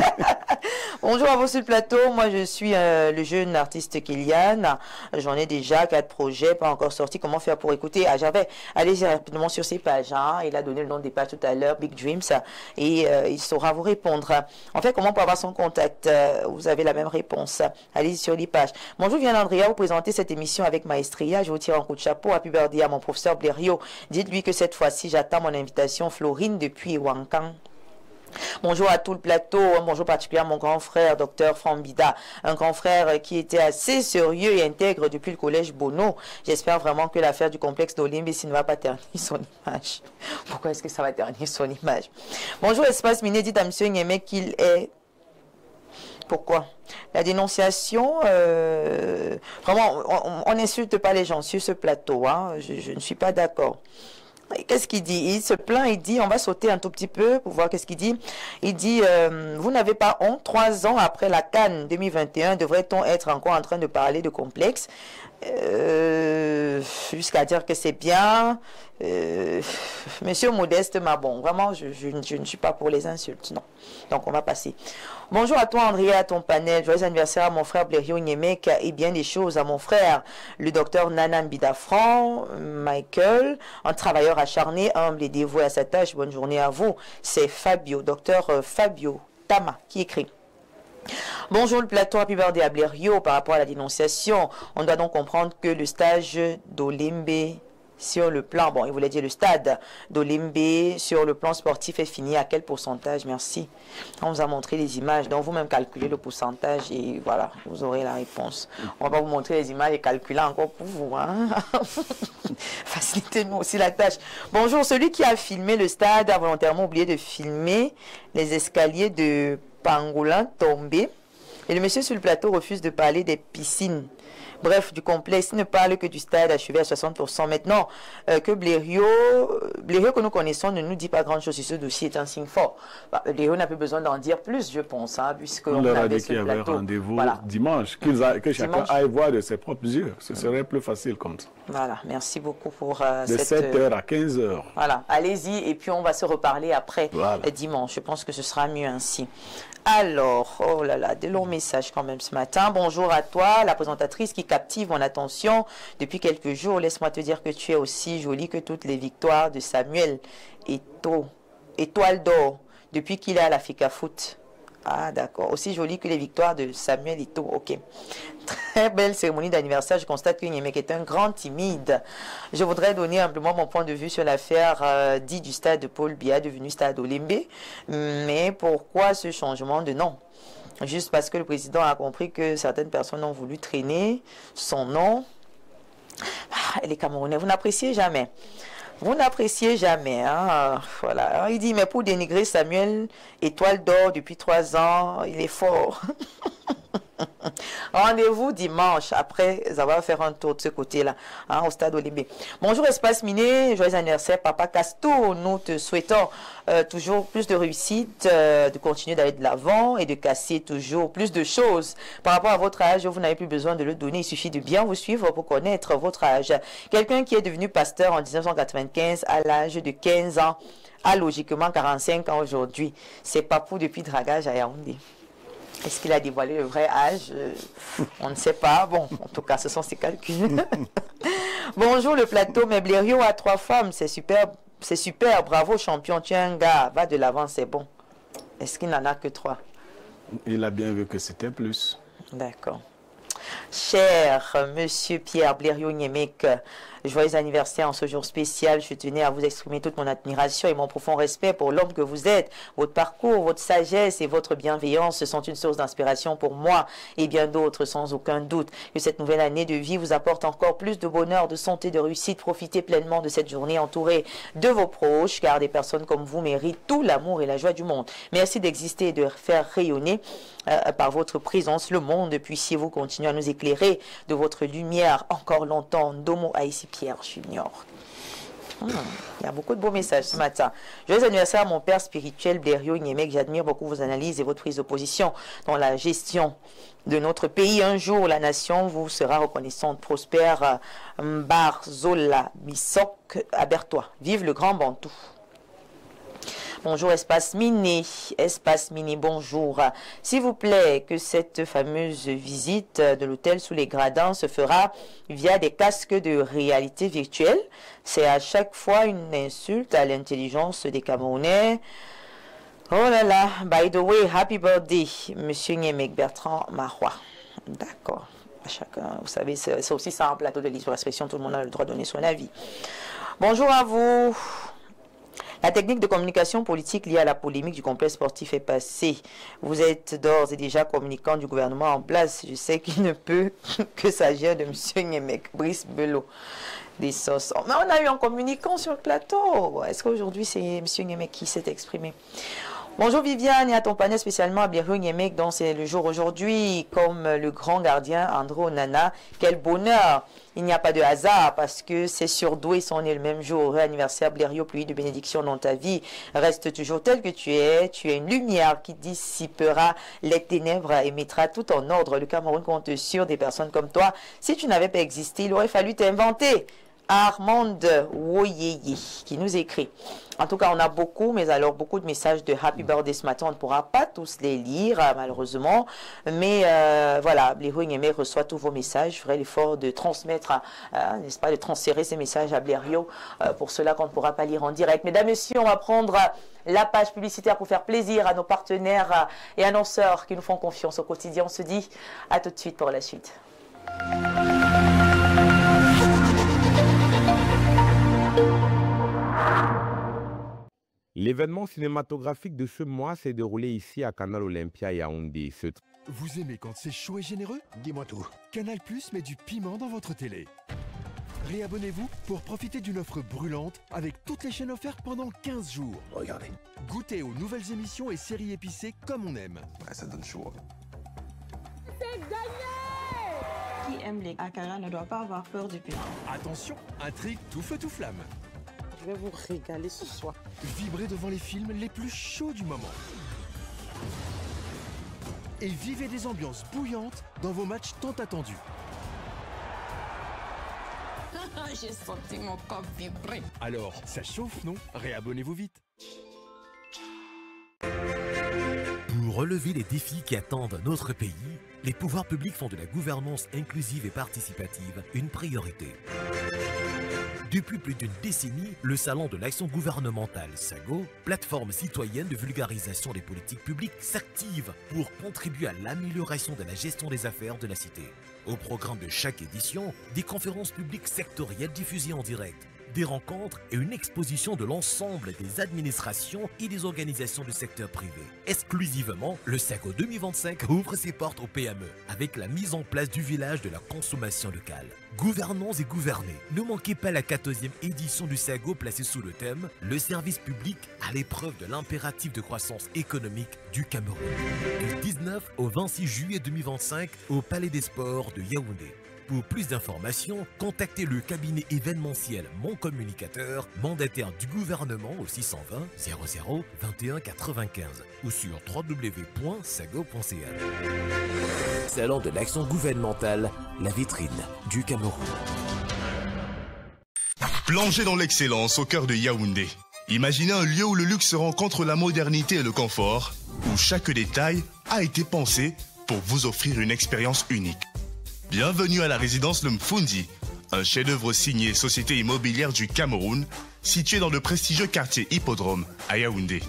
Bonjour à vous sur le plateau. Moi, je suis le jeune artiste Kylian. J'en ai déjà 4 projets, pas encore sortis. Comment faire pour écouter? J'avais allé rapidement sur ses pages. Il a donné le nom des pages tout à l'heure, Big Dreams. Et il saura vous répondre. En fait, comment pour avoir son contact? Vous avez la même réponse. Allez sur les pages. Bonjour, Viviane Andrea. Vous présentez cette émission avec maestria. Je vous tire un coup de chapeau. Happy birthday à mon professeur Blériot. Dites-lui que cette fois-ci, j'attends mon invitation. Florine depuis Wankan. Bonjour à tout le plateau, bonjour particulièrement mon grand frère, docteur Frambida, un grand frère qui était assez sérieux et intègre depuis le collège Bono. J'espère vraiment que l'affaire du complexe d'Olimbé ne va pas ternir son image. Pourquoi est-ce que ça va ternir son image? Bonjour Espace Miné, dites à M. Nyemek qu'il est... Pourquoi? La dénonciation, vraiment, on n'insulte pas les gens sur ce plateau, je ne suis pas d'accord. Qu'est-ce qu'il dit? Il se plaint, il dit, on va sauter un tout petit peu pour voir qu'est-ce qu'il dit. Il dit, vous n'avez pas honte, 3 ans après la CAN 2021, devrait-on être encore en train de parler de complexe? Jusqu'à dire que c'est bien, Monsieur Modeste Mabon, vraiment, je ne suis pas pour les insultes, non. Donc, on va passer. Bonjour à toi, Andrea, à ton panel. Joyeux anniversaire à mon frère Blériot Nyemek et bien des choses à mon frère, le docteur Nana Mbidafran, Michael, un travailleur acharné, humble et dévoué à sa tâche. Bonne journée à vous. C'est Fabio, docteur Fabio Tama, qui écrit. Bonjour le plateau, happy birthday à Blériot. Par rapport à la dénonciation, on doit donc comprendre que le stage d'Olimbe sur le plan, bon, il voulait dire le stade d'Olimbe sur le plan sportif est fini. À quel pourcentage? Merci. On vous a montré les images, donc vous-même calculez le pourcentage et voilà, vous aurez la réponse. On va vous montrer les images et calculer encore pour vous. Hein? Facilitez-nous aussi la tâche. Bonjour, celui qui a filmé le stade a volontairement oublié de filmer les escaliers de Pangolin tombés. Et le monsieur sur le plateau refuse de parler des piscines. Bref, du complexe, il ne parle que du stade achevé à 60%. Maintenant, que Blériot que nous connaissons ne nous dit pas grand-chose sur ce dossier est un signe fort. Bah, Blériot n'a plus besoin d'en dire plus, je pense, hein, puisqu'on leur a avait dit qu'il y avait rendez-vous dimanche, que chacun dimanche. aille voir de ses propres yeux. Ce serait plus facile comme ça. Voilà, merci beaucoup pour de 7h à 15h. Voilà, allez-y et puis on va se reparler après dimanche. Je pense que ce sera mieux ainsi. Alors, oh là là, des longs messages quand même ce matin. Bonjour à toi, la présentatrice qui captive mon attention depuis quelques jours. Laisse-moi te dire que tu es aussi jolie que toutes les victoires de Samuel Eto'o, étoile d'or, depuis qu'il est à la FICA Foot. Ah, d'accord. Aussi jolie que les victoires de Samuel Eto'o. Ok. Très belle cérémonie d'anniversaire. Je constate que Nyemek est un grand timide. Je voudrais donner simplement mon point de vue sur l'affaire dit du stade de Paul Biya devenu stade Olimbe. Mais pourquoi ce changement de nom? Juste parce que le président a compris que certaines personnes ont voulu traîner son nom. Ah, et les Camerounais, vous n'appréciez jamais. Vous n'appréciez jamais. Hein? Voilà. Il dit, mais pour dénigrer Samuel, étoile d'or depuis 3 ans, il est fort. Rendez-vous dimanche après avoir fait un tour de ce côté-là, hein, au stade Olimbe. Bonjour Espace Miné, joyeux anniversaire Papa Casto. Nous te souhaitons toujours plus de réussite, de continuer d'aller de l'avant et de casser toujours plus de choses. Par rapport à votre âge, vous n'avez plus besoin de le donner, il suffit de bien vous suivre pour connaître votre âge. Quelqu'un qui est devenu pasteur en 1995 à l'âge de 15 ans a logiquement 45 ans aujourd'hui. C'est Papou depuis Dragage à Yaoundé. Est-ce qu'il a dévoilé le vrai âge? On ne sait pas. Bon, en tout cas, ce sont ses calculs. Bonjour le plateau, mais Blériot a 3 femmes. C'est super, bravo champion. Tu es un gars, va de l'avant, c'est bon. Est-ce qu'il n'en a que 3? Il a bien vu que c'était plus. D'accord. Cher Monsieur Pierre Blériot Nyemek, joyeux anniversaire en ce jour spécial. Je tenais à vous exprimer toute mon admiration et mon profond respect pour l'homme que vous êtes. Votre parcours, votre sagesse et votre bienveillance sont une source d'inspiration pour moi et bien d'autres, sans aucun doute. Que cette nouvelle année de vie vous apporte encore plus de bonheur, de santé, de réussite. Profitez pleinement de cette journée entourée de vos proches, car des personnes comme vous méritent tout l'amour et la joie du monde. Merci d'exister et de faire rayonner par votre présence le monde. Puissiez-vous continuer à nous éclairer de votre lumière encore longtemps. Domo Aïssi Pierre Junior. Il y a beaucoup de beaux messages ce matin. Joyeux anniversaire à mon père spirituel Blériot Nyemek. J'admire beaucoup vos analyses et votre prise de position dans la gestion de notre pays. Un jour, la nation vous sera reconnaissante. Prospère Mbarzola Bissok Abertois. Vive le grand Bantou. Bonjour Espace Miné, bonjour. S'il vous plaît, que cette fameuse visite de l'hôtel sous les gradins se fera via des casques de réalité virtuelle. C'est à chaque fois une insulte à l'intelligence des Camerounais. Oh là là, by the way, happy birthday, Monsieur Nyemek Bertrand Marois. D'accord. Chacun, vous savez, c'est aussi ça un plateau de libre expression, tout le monde a le droit de donner son avis. Bonjour à vous. La technique de communication politique liée à la polémique du complexe sportif est passée. Vous êtes d'ores et déjà communicant du gouvernement en place. Je sais qu'il ne peut que s'agir de M. Nyemek, Brice Belot, des sauces. Mais on a eu un communicant sur le plateau. Est-ce qu'aujourd'hui c'est M. Nyemek qui s'est exprimé? Bonjour Viviane et à ton panel spécialement à Blériot Nyemek dont c'est le jour aujourd'hui, comme le grand gardien Andro Nana. Quel bonheur! Il n'y a pas de hasard parce que c'est surdoué, sont nés le même jour. Heureux anniversaire Blériot, pluie de bénédiction dans ta vie. Reste toujours tel que tu es. Tu es une lumière qui dissipera les ténèbres et mettra tout en ordre. Le Cameroun compte sur des personnes comme toi. Si tu n'avais pas existé, il aurait fallu t'inventer. Armande Woyeye qui nous écrit. En tout cas, on a beaucoup, mais alors beaucoup de messages de Happy Birthday ce matin. On ne pourra pas tous les lire, malheureusement. Mais voilà, les Rouigneme reçoit tous vos messages. Je ferai l'effort de transmettre, n'est-ce pas, de transférer ces messages à Blériot. Pour cela qu'on ne pourra pas lire en direct. Mesdames, messieurs, on va prendre la page publicitaire pour faire plaisir à nos partenaires et annonceurs qui nous font confiance au quotidien. On se dit à tout de suite pour la suite. L'événement cinématographique de ce mois s'est déroulé ici à Canal Olympia Yaoundé. Vous aimez quand c'est chaud et généreux? Dis-moi tout. Canal Plus met du piment dans votre télé. Réabonnez-vous pour profiter d'une offre brûlante avec toutes les chaînes offertes pendant 15 jours. Regardez. Goûtez aux nouvelles émissions et séries épicées comme on aime. Ouais, ça donne chaud. C'est gagné! Qui aime les akara ne doit pas avoir peur du piment. Attention, intrigue tout feu tout flamme. Je vais vous régaler ce soir. Vibrez devant les films les plus chauds du moment. Et vivez des ambiances bouillantes dans vos matchs tant attendus. J'ai senti mon corps vibrer. Alors, ça chauffe, non? Réabonnez-vous vite. Pour relever les défis qui attendent notre pays, les pouvoirs publics font de la gouvernance inclusive et participative une priorité. Depuis plus d'une décennie, le Salon de l'action gouvernementale SAGO, plateforme citoyenne de vulgarisation des politiques publiques, s'active pour contribuer à l'amélioration de la gestion des affaires de la cité. Au programme de chaque édition, des conférences publiques sectorielles diffusées en direct, des rencontres et une exposition de l'ensemble des administrations et des organisations du secteur privé. Exclusivement, le SAGO 2025 ouvre ses portes aux PME avec la mise en place du village de la consommation locale. Gouvernants et gouvernés, ne manquez pas la 14e édition du SAGO placée sous le thème « Le service public à l'épreuve de l'impératif de croissance économique du Cameroun ». Du 19 au 26 juillet 2025 au Palais des Sports de Yaoundé. Pour plus d'informations, contactez le cabinet événementiel Mon Communicateur, mandataire du gouvernement au 620 00 21 95 ou sur www.sago.ca. Salon de l'action gouvernementale, la vitrine du Cameroun. Plongez dans l'excellence au cœur de Yaoundé. Imaginez un lieu où le luxe rencontre la modernité et le confort, où chaque détail a été pensé pour vous offrir une expérience unique. Bienvenue à la résidence Le Mfundi, un chef-d'œuvre signé Société immobilière du Cameroun, situé dans le prestigieux quartier Hippodrome à Yaoundé.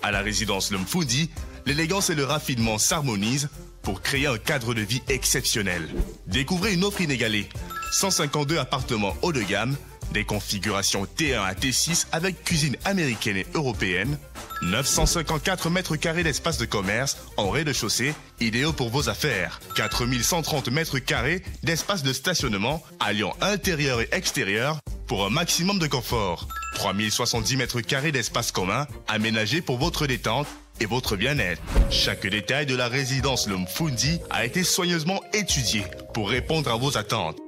À la résidence Le Mfundi, l'élégance et le raffinement s'harmonisent pour créer un cadre de vie exceptionnel. Découvrez une offre inégalée, 152 appartements haut de gamme, des configurations T1 à T6 avec cuisine américaine et européenne, 954 mètres carrés d'espace de commerce en rez-de-chaussée, idéaux pour vos affaires. 4130 mètres carrés d'espace de stationnement, alliant intérieur et extérieur pour un maximum de confort. 3070 mètres carrés d'espace commun, aménagés pour votre détente et votre bien-être. Chaque détail de la résidence Le Mfundi a été soigneusement étudié pour répondre à vos attentes.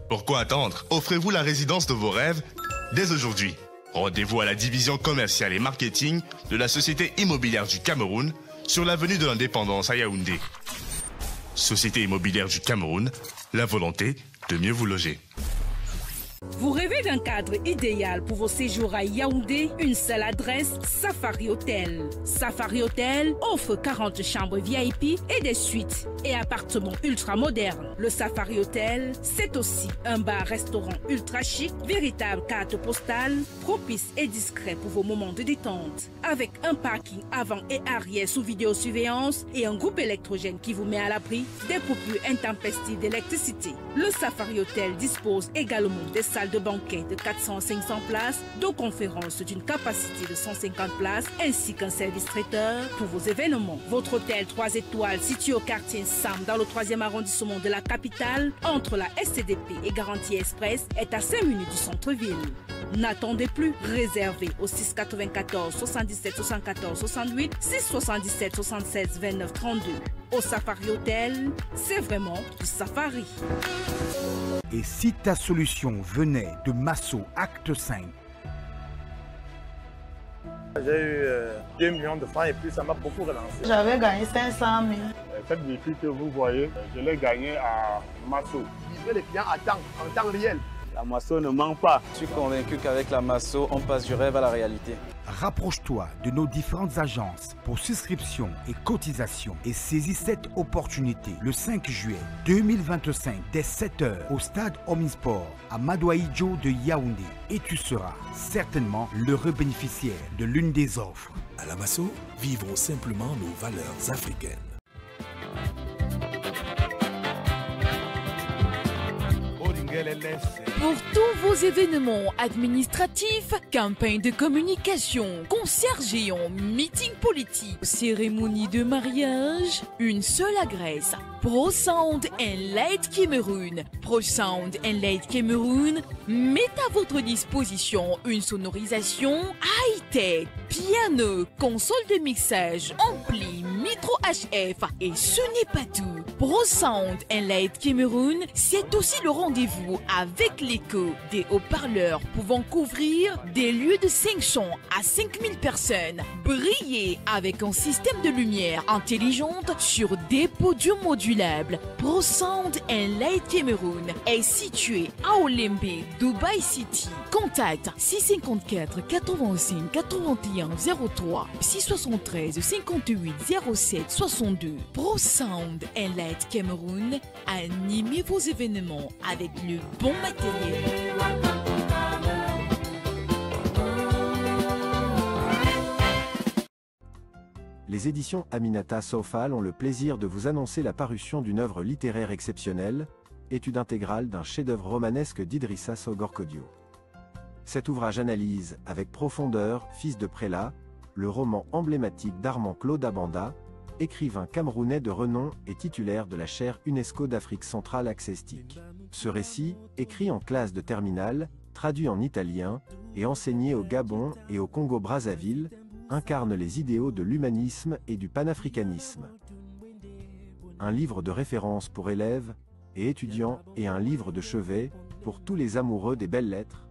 Pourquoi attendre? Offrez-vous la résidence de vos rêves dès aujourd'hui. Rendez-vous à la division commerciale et marketing de la Société immobilière du Cameroun sur l'avenue de l'Indépendance à Yaoundé. Société immobilière du Cameroun, la volonté de mieux vous loger. Vous rêvez d'un cadre idéal pour vos séjours à Yaoundé? Une seule adresse, Safari Hotel. Safari Hotel offre 40 chambres VIP et des suites et appartements ultra modernes. Le Safari Hotel, c'est aussi un bar-restaurant ultra chic, véritable carte postale, propice et discret pour vos moments de détente. Avec un parking avant et arrière sous vidéosurveillance et un groupe électrogène qui vous met à l'abri des coupures intempestives d'électricité. Le Safari Hotel dispose également des salles de banquet de 400 à 500 places, de conférences d'une capacité de 150 places, ainsi qu'un service traiteur pour vos événements. Votre hôtel 3 étoiles situé au quartier Sam dans le 3e arrondissement de la capitale, entre la SCDP et Garantie Express, est à 5 minutes du centre-ville. N'attendez plus, réservez au 694 77 74 68 677 76 29 32. Au Safari Hotel, c'est vraiment du safari. Et si ta solution venait de Masso Acte 5? J'ai eu 2 millions de francs et puis ça m'a beaucoup relancé. J'avais gagné 500 000. Cette véhicule que vous voyez, je l'ai gagné à Masso. Livrer les clients en temps réel. La Masso ne manque pas. Je suis convaincu qu'avec la Masso, on passe du rêve à la réalité. Rapproche-toi de nos différentes agences pour souscription et cotisation et saisis cette opportunité le 5 juillet 2025 dès 7h au stade Omnisport à Madouaïdjo de Yaoundé et tu seras certainement l'heureux bénéficiaire de l'une des offres. À la Masso, vivons simplement nos valeurs africaines. Pour tous vos événements administratifs, campagnes de communication, concerts géants, meetings politiques, cérémonies de mariage, une seule adresse. ProSound and Light Cameroun. ProSound and Light Cameroun met à votre disposition une sonorisation high-tech, piano, console de mixage, ampli, micro HF et ce n'est pas tout. ProSound and Light Cameroun, c'est aussi le rendez-vous avec l'écho des haut-parleurs pouvant couvrir des lieux de 500 à 5000 personnes. Briller avec un système de lumière intelligente sur des podiums modulables. ProSound and Light Cameroun est situé à Olembe, Dubai City. Contact 654 85 81 03 673 58 07 62. ProSound and Light Cameroun, animez vos événements avec le bon matériel. Les éditions Aminata Sofal ont le plaisir de vous annoncer la parution d'une œuvre littéraire exceptionnelle, étude intégrale d'un chef-d'œuvre romanesque d'Idrissa Sogorkodio. Cet ouvrage analyse, avec profondeur, Fils de prélat, le roman emblématique d'Armand Claude Abanda, écrivain camerounais de renom et titulaire de la chaire UNESCO d'Afrique centrale accestique. Ce récit, écrit en classe de terminale, traduit en italien, et enseigné au Gabon et au Congo-Brazzaville, incarne les idéaux de l'humanisme et du panafricanisme. Un livre de référence pour élèves et étudiants et un livre de chevet pour tous les amoureux des belles lettres.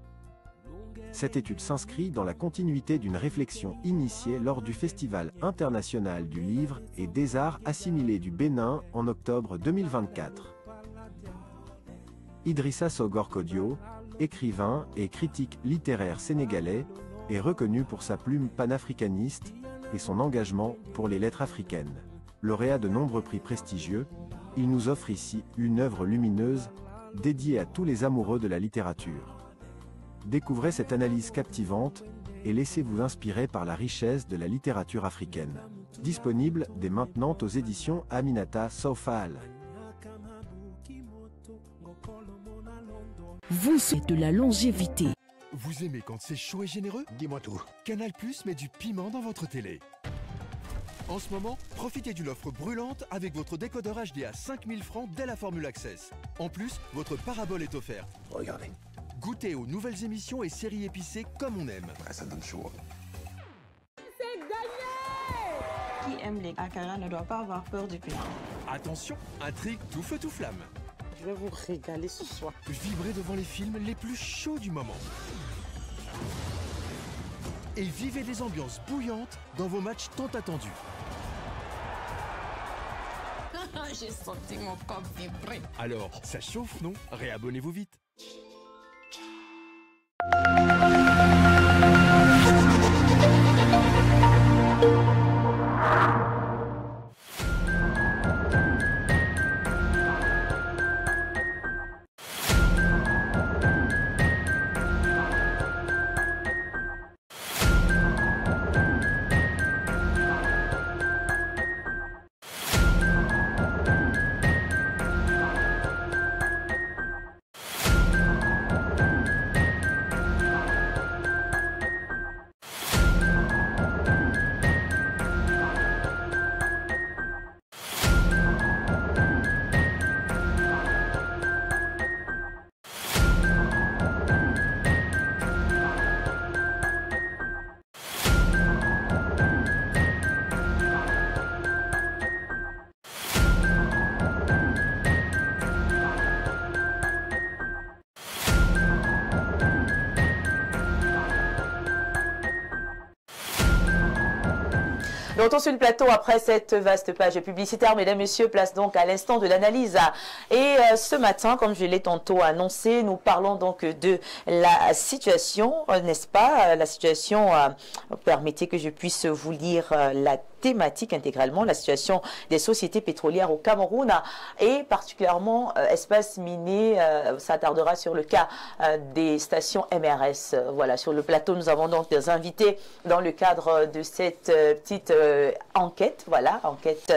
Cette étude s'inscrit dans la continuité d'une réflexion initiée lors du Festival international du livre et des arts assimilés du Bénin en octobre 2024. Idrissa Sogorkodio, écrivain et critique littéraire sénégalais, est reconnu pour sa plume panafricaniste et son engagement pour les lettres africaines. Lauréat de nombreux prix prestigieux, il nous offre ici une œuvre lumineuse, dédiée à tous les amoureux de la littérature. Découvrez cette analyse captivante et laissez-vous inspirer par la richesse de la littérature africaine. Disponible dès maintenant aux éditions Aminata Sofal. Vous souhaitez de la longévité. Vous aimez quand c'est chaud et généreux? Dis-moi tout. Canal Plus met du piment dans votre télé. En ce moment, profitez d'une offre brûlante avec votre décodeur HD à 5000 francs dès la formule Access. En plus, votre parabole est offerte. Regardez. Goûtez aux nouvelles émissions et séries épicées comme on aime. Ouais, ça donne chaud. C'est gagné! Qui aime les akara ne doit pas avoir peur du piment. Attention, intrigue tout feu tout flamme. Je vais vous régaler ce soir. Vibrez devant les films les plus chauds du moment. Et vivez des ambiances bouillantes dans vos matchs tant attendus. J'ai senti mon corps vibrer. Alors, ça chauffe, non? Réabonnez-vous vite. De retour sur le plateau après cette vaste page publicitaire, mesdames, messieurs, place donc à l'instant de l'analyse. Et ce matin, comme je l'ai tantôt annoncé, nous parlons donc de la situation, n'est-ce pas? La situation, permettez que je puisse vous lire la thématique intégralement, la situation des sociétés pétrolières au Cameroun et particulièrement espace minier, ça attardera sur le cas des stations MRS. Voilà, sur le plateau, nous avons donc des invités dans le cadre de cette petite enquête, voilà, enquête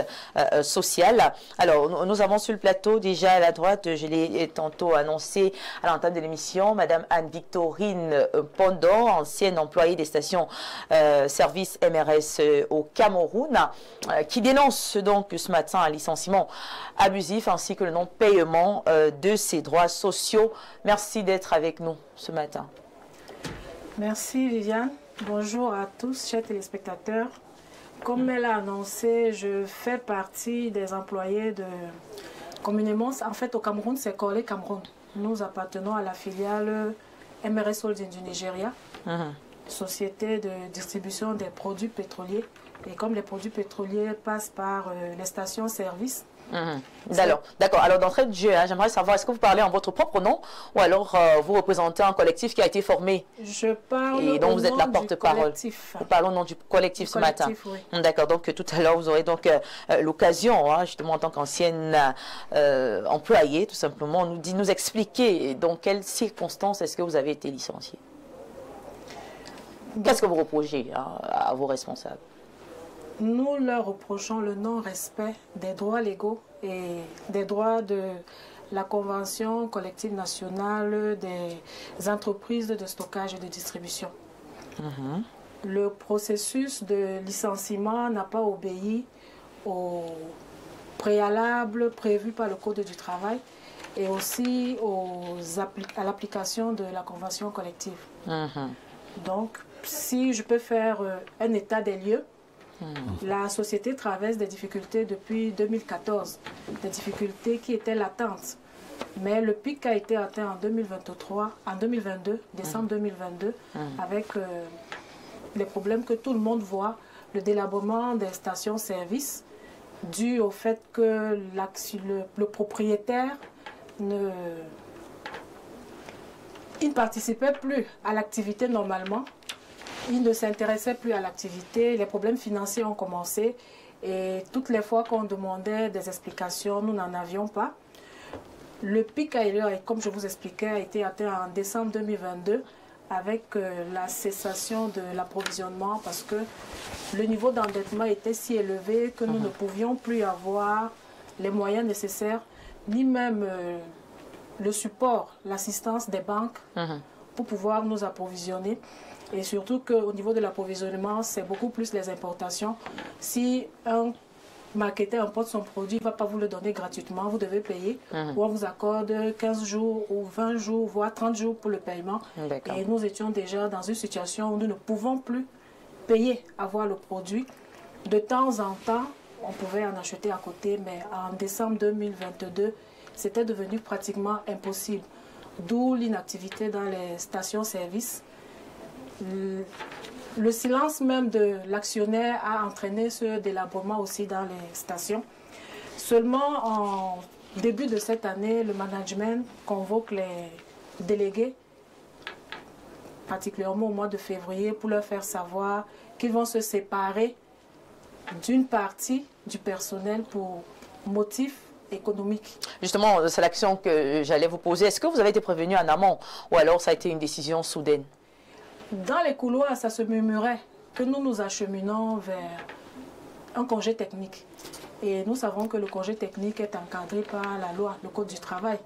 sociale. Alors, nous avons sur le plateau déjà à la droite, je l'ai tantôt annoncé à l'entame de l'émission, Madame Anne-Victorine Pondon, ancienne employée des stations service MRS au Cameroun, qui dénonce donc ce matin un licenciement abusif ainsi que le non-paiement de ses droits sociaux. Merci d'être avec nous ce matin. Merci Viviane. Bonjour à tous, chers téléspectateurs. Comme elle a annoncé, je fais partie des employés de communément, en fait au Cameroun, c'est Corley Cameroun. Nous appartenons à la filiale MRS Holding du Nigeria, société de distribution des produits pétroliers. Et comme les produits pétroliers passent par les stations-service. D'accord. Alors d'entrée de jeu, j'aimerais savoir, est-ce que vous parlez en votre propre nom ou alors vous représentez un collectif qui a été formé? Je parle et donc vous êtes la porte-parole. Vous parlez au nom du collectif ce matin. Oui. D'accord, donc tout à l'heure vous aurez donc l'occasion, justement en tant qu'ancienne employée, tout simplement, nous expliquer dans quelles circonstances est-ce que vous avez été licencié. Qu'est-ce que vous reprochez à vos responsables? Nous leur reprochons le non-respect des droits légaux et des droits de la Convention collective nationale des entreprises de stockage et de distribution. Le processus de licenciement n'a pas obéi au préalable prévu par le Code du travail et aussi à l'application de la Convention collective. Donc, si je peux faire un état des lieux, la société traverse des difficultés depuis 2014, des difficultés qui étaient latentes. Mais le pic a été atteint en 2022, décembre 2022, avec les problèmes que tout le monde voit, le délabrement des stations-service, dû au fait que le propriétaire ne participait plus à l'activité normalement. Il ne s'intéressait plus à l'activité, les problèmes financiers ont commencé et toutes les fois qu'on demandait des explications, nous n'en avions pas. Le pic ailleurs, comme je vous expliquais, a été atteint en décembre 2022 avec la cessation de l'approvisionnement parce que le niveau d'endettement était si élevé que nous ne pouvions plus avoir les moyens nécessaires, ni même le support, l'assistance des banques pour pouvoir nous approvisionner. Et surtout qu'au niveau de l'approvisionnement, c'est beaucoup plus les importations. Si un marketeur importe son produit, il ne va pas vous le donner gratuitement, vous devez payer. Ou on vous accorde 15 jours ou 20 jours, voire 30 jours pour le paiement. Et nous étions déjà dans une situation où nous ne pouvons plus payer, avoir le produit. De temps en temps, on pouvait en acheter à côté, mais en décembre 2022, c'était devenu pratiquement impossible. D'où l'inactivité dans les stations-service. Le silence même de l'actionnaire a entraîné ce délabrement aussi dans les stations. Seulement en début de cette année, le management convoque les délégués, particulièrement au mois de février, pour leur faire savoir qu'ils vont se séparer d'une partie du personnel pour motif économique. Justement, c'est l'action que j'allais vous poser. Est-ce que vous avez été prévenu en amont ou alors ça a été une décision soudaine? Dans les couloirs, ça se murmurait que nous nous acheminons vers un congé technique. Et nous savons que le congé technique est encadré par la loi, le Code du travail.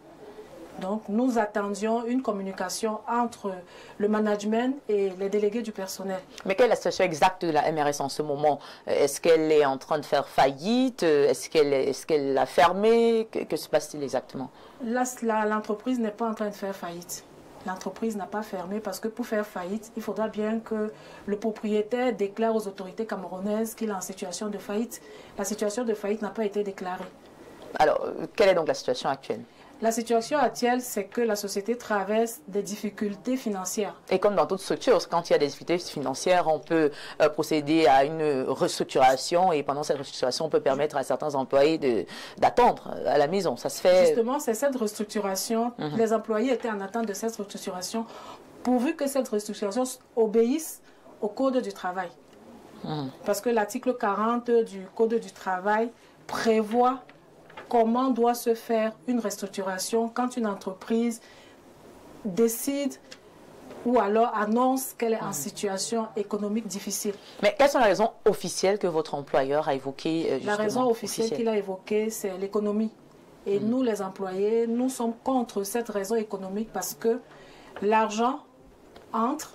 Donc nous attendions une communication entre le management et les délégués du personnel. Mais quelle est la situation exacte de la MRS en ce moment? Est-ce qu'elle est en train de faire faillite? Est-ce qu'elle a fermé? Que se passe-t-il exactement? L'entreprise n'est pas en train de faire faillite. L'entreprise n'a pas fermé parce que pour faire faillite, il faudra bien que le propriétaire déclare aux autorités camerounaises qu'il est en situation de faillite. La situation de faillite n'a pas été déclarée. Alors, quelle est donc la situation actuelle? La situation actuelle, c'est que la société traverse des difficultés financières. Et comme dans toute structure, quand il y a des difficultés financières, on peut procéder à une restructuration et pendant cette restructuration, on peut permettre à certains employés d'attendre à la maison. Ça se fait... Justement, c'est cette restructuration. Les employés étaient en attente de cette restructuration pourvu que cette restructuration obéisse au Code du travail. Parce que l'article 40 du Code du travail prévoit comment doit se faire une restructuration quand une entreprise décide ou alors annonce qu'elle est en situation économique difficile. Mais quelles sont les raisons officielles que votre employeur a évoquées? La raison officielle qu'il a évoquée, c'est l'économie. Et nous, les employés, nous sommes contre cette raison économique parce que l'argent entre.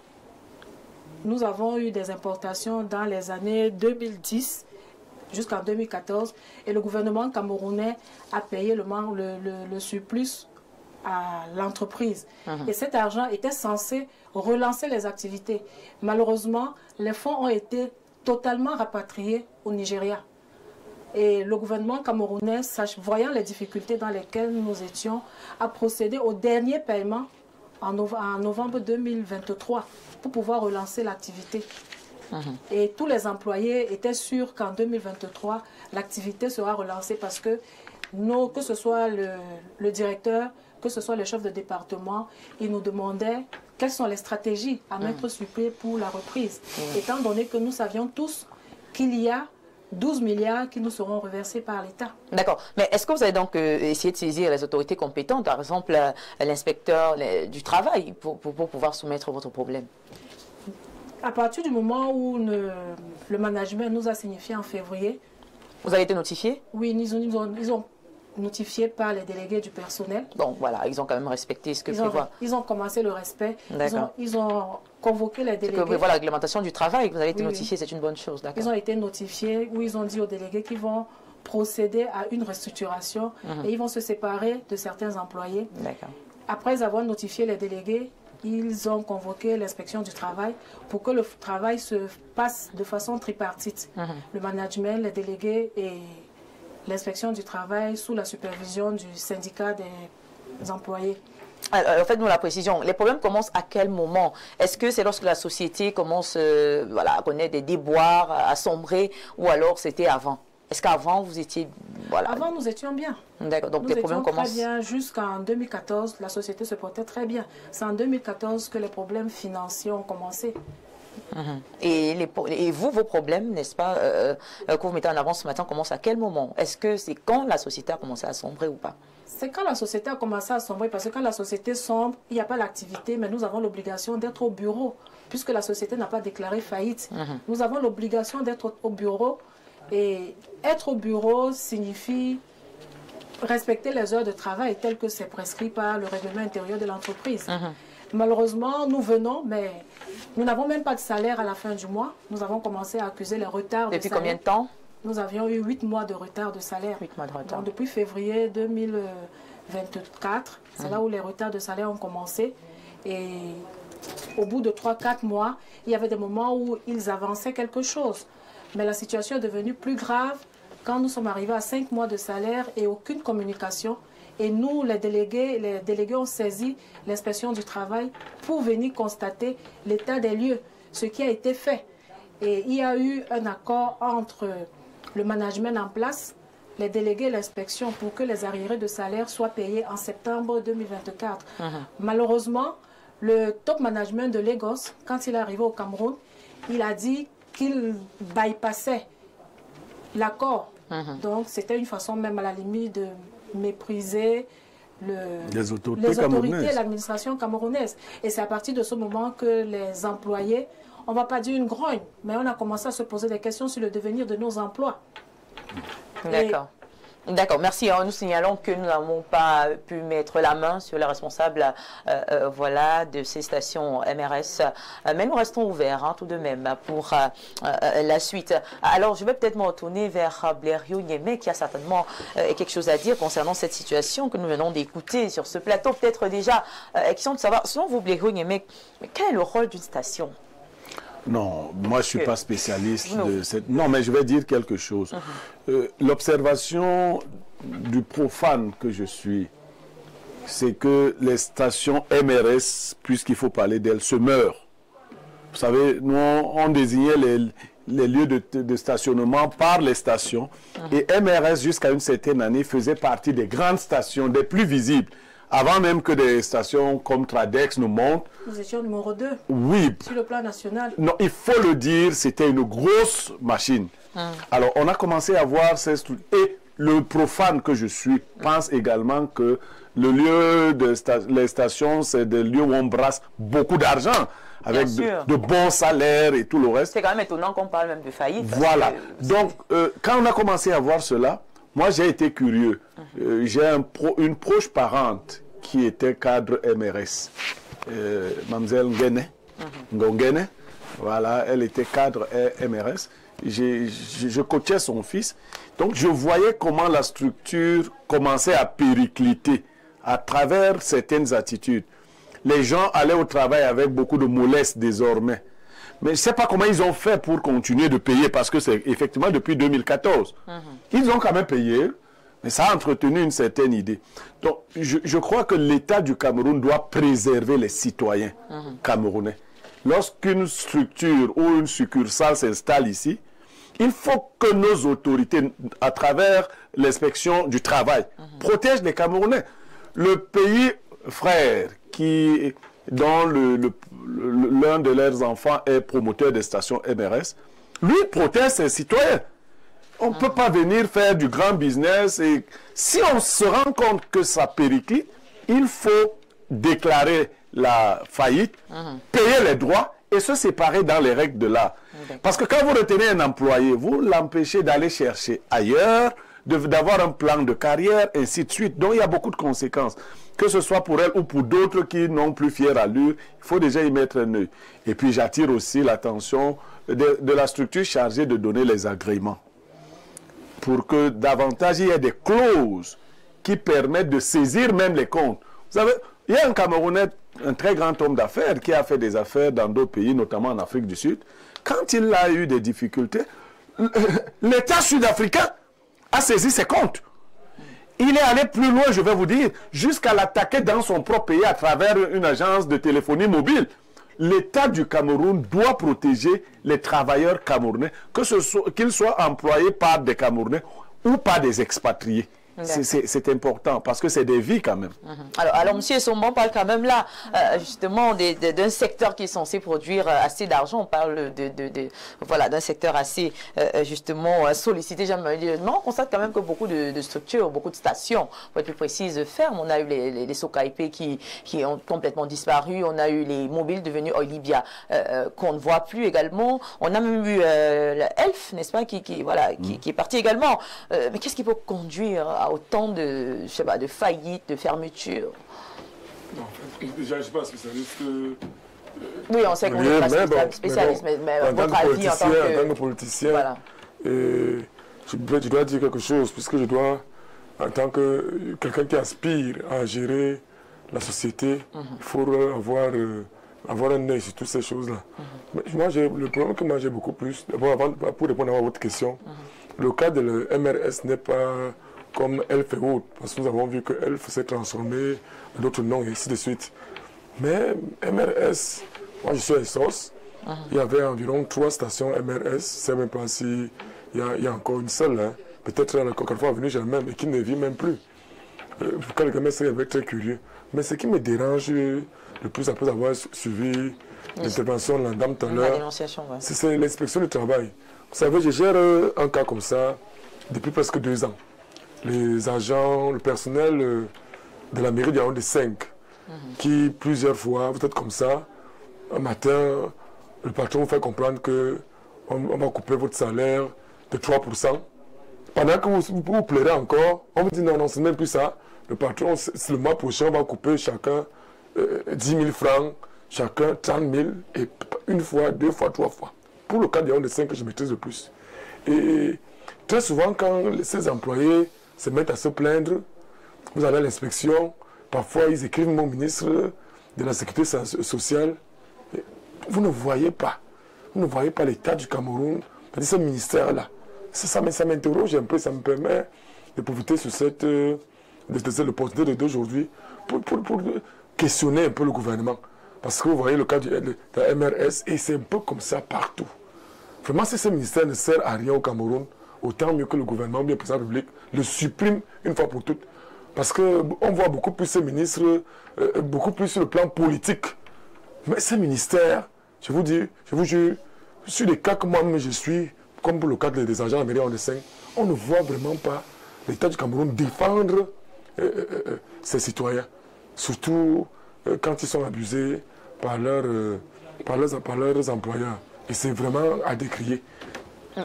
Nous avons eu des importations dans les années 2010 jusqu'en 2014 et le gouvernement camerounais a payé le surplus à l'entreprise. Et cet argent était censé relancer les activités. Malheureusement, les fonds ont été totalement rapatriés au Nigeria. Et le gouvernement camerounais, voyant les difficultés dans lesquelles nous étions, a procédé au dernier paiement en novembre 2023 pour pouvoir relancer l'activité. Et tous les employés étaient sûrs qu'en 2023, l'activité sera relancée parce que que ce soit le directeur, que ce soit le chef de département, ils nous demandaient quelles sont les stratégies à mettre sur pied pour la reprise. Étant donné que nous savions tous qu'il y a 12 milliards qui nous seront reversés par l'État. D'accord. Mais est-ce que vous avez donc essayé de saisir les autorités compétentes, par exemple l'inspecteur du travail, pour pouvoir soumettre votre problème? À partir du moment où le management nous a signifié en février... Vous avez été notifié? Oui, ils ont notifié par les délégués du personnel. Donc voilà, ils ont quand même respecté ce que prévoit. Ils ont commencé le respect. Ils ont convoqué les délégués. C'est que voilà, la réglementation du travail, vous avez été notifié, c'est une bonne chose. Ils ont été notifiés, où ils ont dit aux délégués qu'ils vont procéder à une restructuration et ils vont se séparer de certains employés. Après avoir notifié les délégués, ils ont convoqué l'inspection du travail pour que le travail se passe de façon tripartite. Le management, les délégués et l'inspection du travail sous la supervision du syndicat des employés. Alors, faites-nous la précision. Les problèmes commencent à quel moment? Est-ce que c'est lorsque la société commence à connaître des déboires, à sombrer, ou alors c'était avant? Est-ce qu'avant, vous étiez... Avant, nous étions bien. D'accord, donc les problèmes commencent... très bien. Jusqu'en 2014, la société se portait très bien. C'est en 2014 que les problèmes financiers ont commencé. Et vous, vos problèmes, n'est-ce pas, que vous mettez en avant ce matin, commencent à quel moment? Est-ce que c'est quand la société a commencé à sombrer ou pas? C'est quand la société a commencé à sombrer, parce que quand la société sombre, il n'y a pas l'activité, mais nous avons l'obligation d'être au bureau, puisque la société n'a pas déclaré faillite. Nous avons l'obligation d'être au bureau, et être au bureau signifie respecter les heures de travail telles que c'est prescrit par le règlement intérieur de l'entreprise. Malheureusement, nous venons, mais nous n'avons même pas de salaire à la fin du mois. Nous avons commencé à accuser les retards de salaire. Depuis combien de temps? Nous avions eu 8 mois de retard de salaire. 8 mois de retard. Donc, depuis février 2024, c'est là où les retards de salaire ont commencé. Et au bout de 3-4 mois, il y avait des moments où ils avançaient quelque chose. Mais la situation est devenue plus grave quand nous sommes arrivés à 5 mois de salaire et aucune communication. Et nous, les délégués ont saisi l'inspection du travail pour venir constater l'état des lieux, ce qui a été fait. Et il y a eu un accord entre le management en place, les délégués et l'inspection pour que les arriérés de salaire soient payés en septembre 2024. Malheureusement, le top management de Lagos, quand il est arrivé au Cameroun, il a dit qu'il bypassait l'accord. Donc, c'était une façon même à la limite de mépriser les autorités et l'administration camerounaise. Et c'est à partir de ce moment que les employés, on ne va pas dire une grogne, mais on a commencé à se poser des questions sur le devenir de nos emplois. D'accord. D'accord, merci. Nous signalons que nous n'avons pas pu mettre la main sur les responsables voilà, de ces stations MRS, mais nous restons ouverts tout de même pour la suite. Alors, je vais peut-être me retourner vers Blériot Niémé qui a certainement quelque chose à dire concernant cette situation que nous venons d'écouter sur ce plateau. Peut-être déjà, question de savoir, selon vous, Blériot Niémé, quel est le rôle d'une station? Non, moi je ne suis pas spécialiste de cette... Non, mais je vais dire quelque chose. L'observation du profane que je suis c'est que les stations MRS, puisqu'il faut parler d'elles, se meurent. Vous savez, nous, on désignait les lieux de stationnement par les stations. Et MRS, jusqu'à une certaine année, faisait partie des grandes stations, des plus visibles. Avant même que des stations comme Tradex nous montrent. Nous étions numéro 2. Oui. Sur le plan national. Non, il faut le dire, c'était une grosse machine. Alors, on a commencé à voir ces structures. Et le profane que je suis pense également que le lieu les stations, c'est des lieux où on brasse beaucoup d'argent, avec de bons salaires et tout le reste. C'est quand même étonnant qu'on parle même de faillite. Voilà. Donc, quand on a commencé à voir cela, moi j'ai été curieux. J'ai une proche parente qui était cadre MRS, Mademoiselle Ngongene. Voilà, elle était cadre MRS. Je coachais son fils. Donc, je voyais comment la structure commençait à péricliter à travers certaines attitudes. Les gens allaient au travail avec beaucoup de mollesse désormais. Mais je ne sais pas comment ils ont fait pour continuer de payer, parce que c'est effectivement depuis 2014. Ils ont quand même payé, mais ça a entretenu une certaine idée. Donc, je crois que l'État du Cameroun doit préserver les citoyens camerounais. Lorsqu'une structure ou une succursale s'installe ici, il faut que nos autorités, à travers l'inspection du travail, protègent les Camerounais. Le pays frère dont l'un de leurs enfants est promoteur des stations MRS, lui protège ses citoyens. On ne peut pas venir faire du grand business. Et si on se rend compte que ça périclite, il faut déclarer la faillite, payer les droits et se séparer dans les règles de l'art. Parce que quand vous retenez un employé, vous l'empêchez d'aller chercher ailleurs, d'avoir un plan de carrière, ainsi de suite. Donc il y a beaucoup de conséquences. Que ce soit pour elle ou pour d'autres qui n'ont plus fière allure, il faut déjà y mettre un œil. Et puis j'attire aussi l'attention de la structure chargée de donner les agréments. Pour que davantage il y ait des clauses qui permettent de saisir même les comptes. Vous savez, il y a un Camerounais, un très grand homme d'affaires, qui a fait des affaires dans d'autres pays, notamment en Afrique du Sud. Quand il a eu des difficultés, l'État sud-africain a saisi ses comptes. Il est allé plus loin, je vais vous dire, jusqu'à l'attaquer dans son propre pays à travers une agence de téléphonie mobile. L'État du Cameroun doit protéger les travailleurs camerounais, qu'ils soient employés par des Camerounais ou par des expatriés. C'est important parce que c'est des vies quand même. Alors M. Somban parle quand même là, justement, d'un secteur qui est censé produire assez d'argent. On parle voilà, d'un secteur assez, justement, sollicité. On constate quand même que beaucoup de structures, beaucoup de stations, pour être plus précise, ferment. On a eu les Sokaipé qui ont complètement disparu. On a eu les mobiles devenus Oilibia qu'on ne voit plus également. On a même eu l'ELF, n'est-ce pas, qui est parti également. Mais qu'est-ce qui peut conduire à autant de, je sais pas, de faillites, de fermetures? Non, déjà, je ne suis pas spécialiste. Oui, on sait qu'on n'est pas spécialiste, mais votre avis en tant que politicien, voilà. Je dois dire quelque chose, puisque je dois, en tant que quelqu'un qui aspire à gérer la société, il faut avoir un œil sur toutes ces choses-là. Moi, le problème que moi j'ai beaucoup plus, d'abord, pour répondre à votre question, le cas de le MRS n'est pas comme Elf et autres, parce que nous avons vu que Elf s'est transformé en d'autres noms et ainsi de suite. Mais MRS, moi je suis à Source, il y avait environ 3 stations MRS, je ne sais même pas s'il y a encore une seule, hein. Peut-être quelquefois venue jamais, mais qui ne vit même plus. Quelqu'un serait très curieux. Mais ce qui me dérange le plus après avoir suivi l'intervention de la dame tout à l'heure, c'est l'inspection du travail. Vous savez, je gère un cas comme ça depuis presque 2 ans. Les agents, le personnel de la mairie de Yaoundé 5, qui plusieurs fois, vous êtes comme ça, un matin, le patron vous fait comprendre qu'on va couper votre salaire de 3%. Pendant que vous pleurez encore, on vous dit non, c'est même plus ça. Le patron, le mois prochain, on va couper chacun 10 000 francs, chacun 30 000, et une fois, 2 fois, 3 fois. Pour le cas de Yaoundé 5, je maîtrise le plus. Et très souvent, quand ces employés se mettent à se plaindre, vous allez à l'inspection, parfois ils écrivent mon ministre de la Sécurité sociale. Vous ne voyez pas l'État du Cameroun, ce ministère-là. Ça m'interroge un peu, ça me permet de profiter sur cette de l'opportunité d'aujourd'hui pour questionner un peu le gouvernement. Parce que vous voyez le cas de la MRS, et c'est un peu comme ça partout. Vraiment, si ce ministère ne sert à rien au Cameroun, autant mieux que le gouvernement, bien le président de la République, le supprime une fois pour toutes. Parce qu'on voit beaucoup plus ces ministres, beaucoup plus sur le plan politique. Mais ces ministères, je vous jure, sur les cas que moi-même je suis, comme pour le cas des agents américains de 5, on ne voit vraiment pas l'État du Cameroun défendre ses citoyens. Surtout quand ils sont abusés par leurs employeurs. Et c'est vraiment à décrier.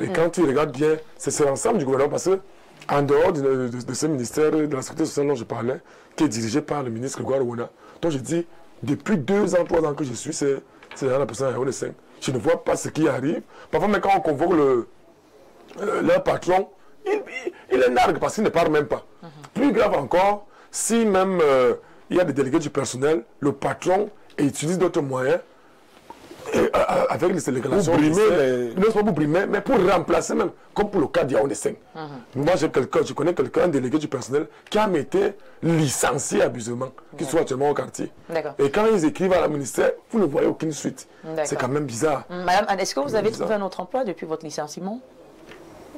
Et quand ils regardent bien, c'est l'ensemble du gouvernement, parce que en dehors de ce ministère de la Sécurité sociale dont je parlais, qui est dirigé par le ministre Grégoire Ouona, dont je dis, depuis 2 ans, 3 ans que je suis, c'est la personne à 5. Je ne vois pas ce qui arrive. Parfois, même quand on convoque leur patron, il est nargue parce qu'il ne parle même pas. Plus grave encore, si même il y a des délégués du personnel, le patron utilise d'autres moyens avec les délégations. Pour brimer, non pas pour brimer, mais pour remplacer même, comme pour le cas d'Yaoundé 5. Moi, je connais quelqu'un, un délégué du personnel, qui a été licencié abusivement, qui soit actuellement au quartier. Et quand ils écrivent à la ministère, vous ne voyez aucune suite. C'est quand même bizarre. Madame Anne, est-ce que vous avez trouvé un autre emploi depuis votre licenciement?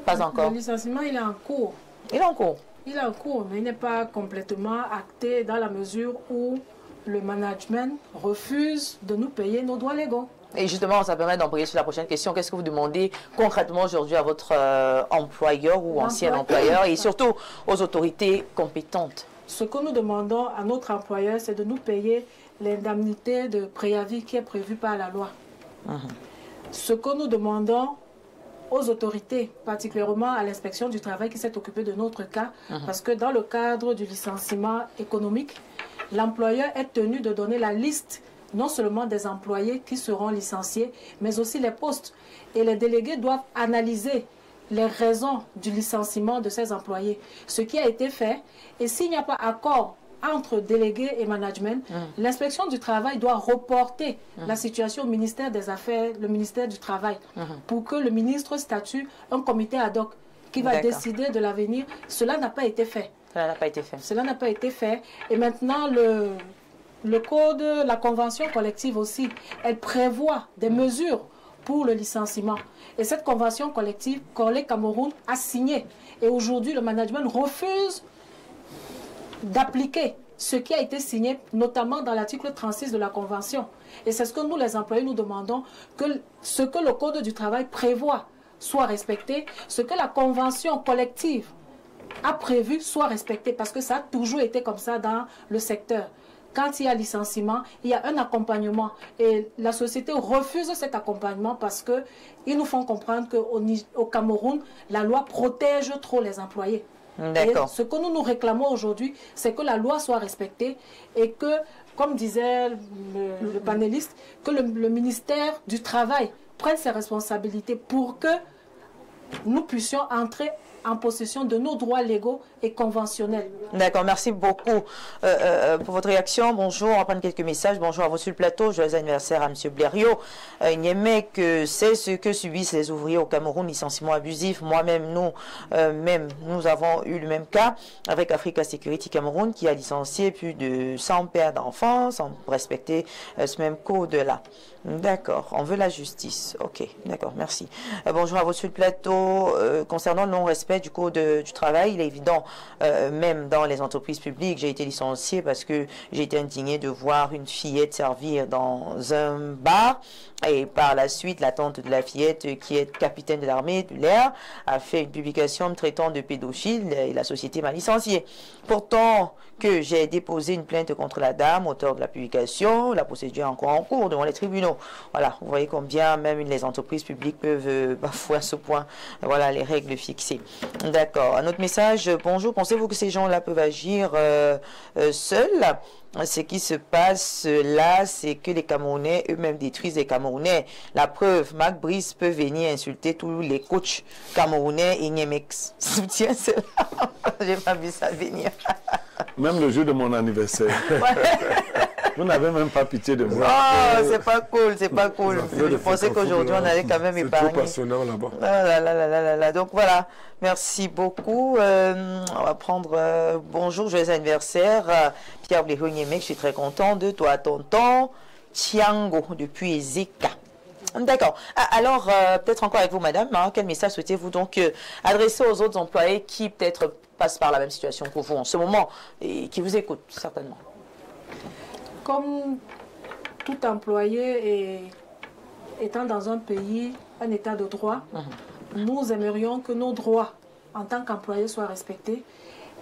Pas encore. Le licenciement, il est en cours. Il est en cours? Il est en cours, mais il n'est pas complètement acté dans la mesure où le management refuse de nous payer nos droits légaux. Et justement, ça permet d'embrayer sur la prochaine question. Qu'est-ce que vous demandez concrètement aujourd'hui à votre employeur ou ancien employeur et surtout aux autorités compétentes? Ce que nous demandons à notre employeur, c'est de nous payer l'indemnité de préavis qui est prévue par la loi. Ce que nous demandons aux autorités, particulièrement à l'inspection du travail qui s'est occupée de notre cas, parce que dans le cadre du licenciement économique, l'employeur est tenu de donner la liste non seulement des employés qui seront licenciés, mais aussi les postes. Et les délégués doivent analyser les raisons du licenciement de ces employés. Ce qui a été fait, et s'il n'y a pas accord entre délégués et management, l'inspection du travail doit reporter la situation au ministère des Affaires, le ministère du Travail, pour que le ministre statue un comité ad hoc qui va décider de l'avenir. Cela n'a pas été fait. Cela n'a pas été fait. Cela n'a pas été fait. Et maintenant, le code, la convention collective aussi, elle prévoit des mesures pour le licenciement. Et cette convention collective, Corley Cameroun a signé. Et aujourd'hui, le management refuse d'appliquer ce qui a été signé, notamment dans l'article 36 de la Convention. Et c'est ce que nous, les employés, nous demandons, que ce que le Code du travail prévoit soit respecté, ce que la Convention collective a prévu soit respecté, parce que ça a toujours été comme ça dans le secteur. Quand il y a licenciement, il y a un accompagnement. Et la société refuse cet accompagnement parce qu'ils nous font comprendre qu'au Cameroun, la loi protège trop les employés. Et ce que nous réclamons aujourd'hui, c'est que la loi soit respectée et que, comme disait le panéliste, que le ministère du Travail prenne ses responsabilités pour que nous puissions entrer en possession de nos droits légaux et conventionnels. D'accord, merci beaucoup pour votre réaction. Bonjour, on va prendre quelques messages. Bonjour à vous sur le plateau. Joyeux anniversaire à M. Blériot. Que c'est ce que subissent les ouvriers au Cameroun, licenciement abusif. Moi-même, nous avons eu le même cas avec Africa Security Cameroun qui a licencié plus de 100 pères d'enfants sans respecter ce même code-là. D'accord, on veut la justice. Ok, d'accord, merci. Bonjour à vous sur le plateau. Concernant le non-respect du code du travail, il est évident, même dans les entreprises publiques, j'ai été licenciée parce que j'ai été indignée de voir une fillette servir dans un bar. Et par la suite, la tante de la fillette, qui est capitaine de l'armée de l'air, a fait une publication me traitant de pédophile et la société m'a licenciée. Pourtant, que j'ai déposé une plainte contre la dame, auteur de la publication, la procédure est encore en cours devant les tribunaux. Voilà, vous voyez combien même les entreprises publiques peuvent bafouer à ce point, voilà, les règles fixées. D'accord, un autre message. Bonjour, pensez-vous que ces gens-là peuvent agir seuls? Ce qui se passe là, c'est que les Camerounais eux-mêmes détruisent les Camerounais. La preuve, Marc Brice peut venir insulter tous les coachs camerounais et Niemex. Soutiens cela. J'ai pas vu ça venir. Même le jour de mon anniversaire. Vous n'avez même pas pitié de moi. Oh, c'est pas cool, c'est pas cool. Je pensais qu'aujourd'hui, on allait quand même épargner. C'est trop passionnant là-bas. Donc voilà, merci beaucoup. On va prendre bonjour, joyeux anniversaire. Pierre Bléhoniémé, je suis très content de toi, tonton Tiango, depuis Ezeka. D'accord. Alors, peut-être encore avec vous, madame, hein, quel message souhaitez-vous donc adresser aux autres employés qui peut-être passent par la même situation que vous en ce moment et qui vous écoutent, certainement? Comme tout employé étant dans un pays, un état de droit, nous aimerions que nos droits en tant qu'employés soient respectés.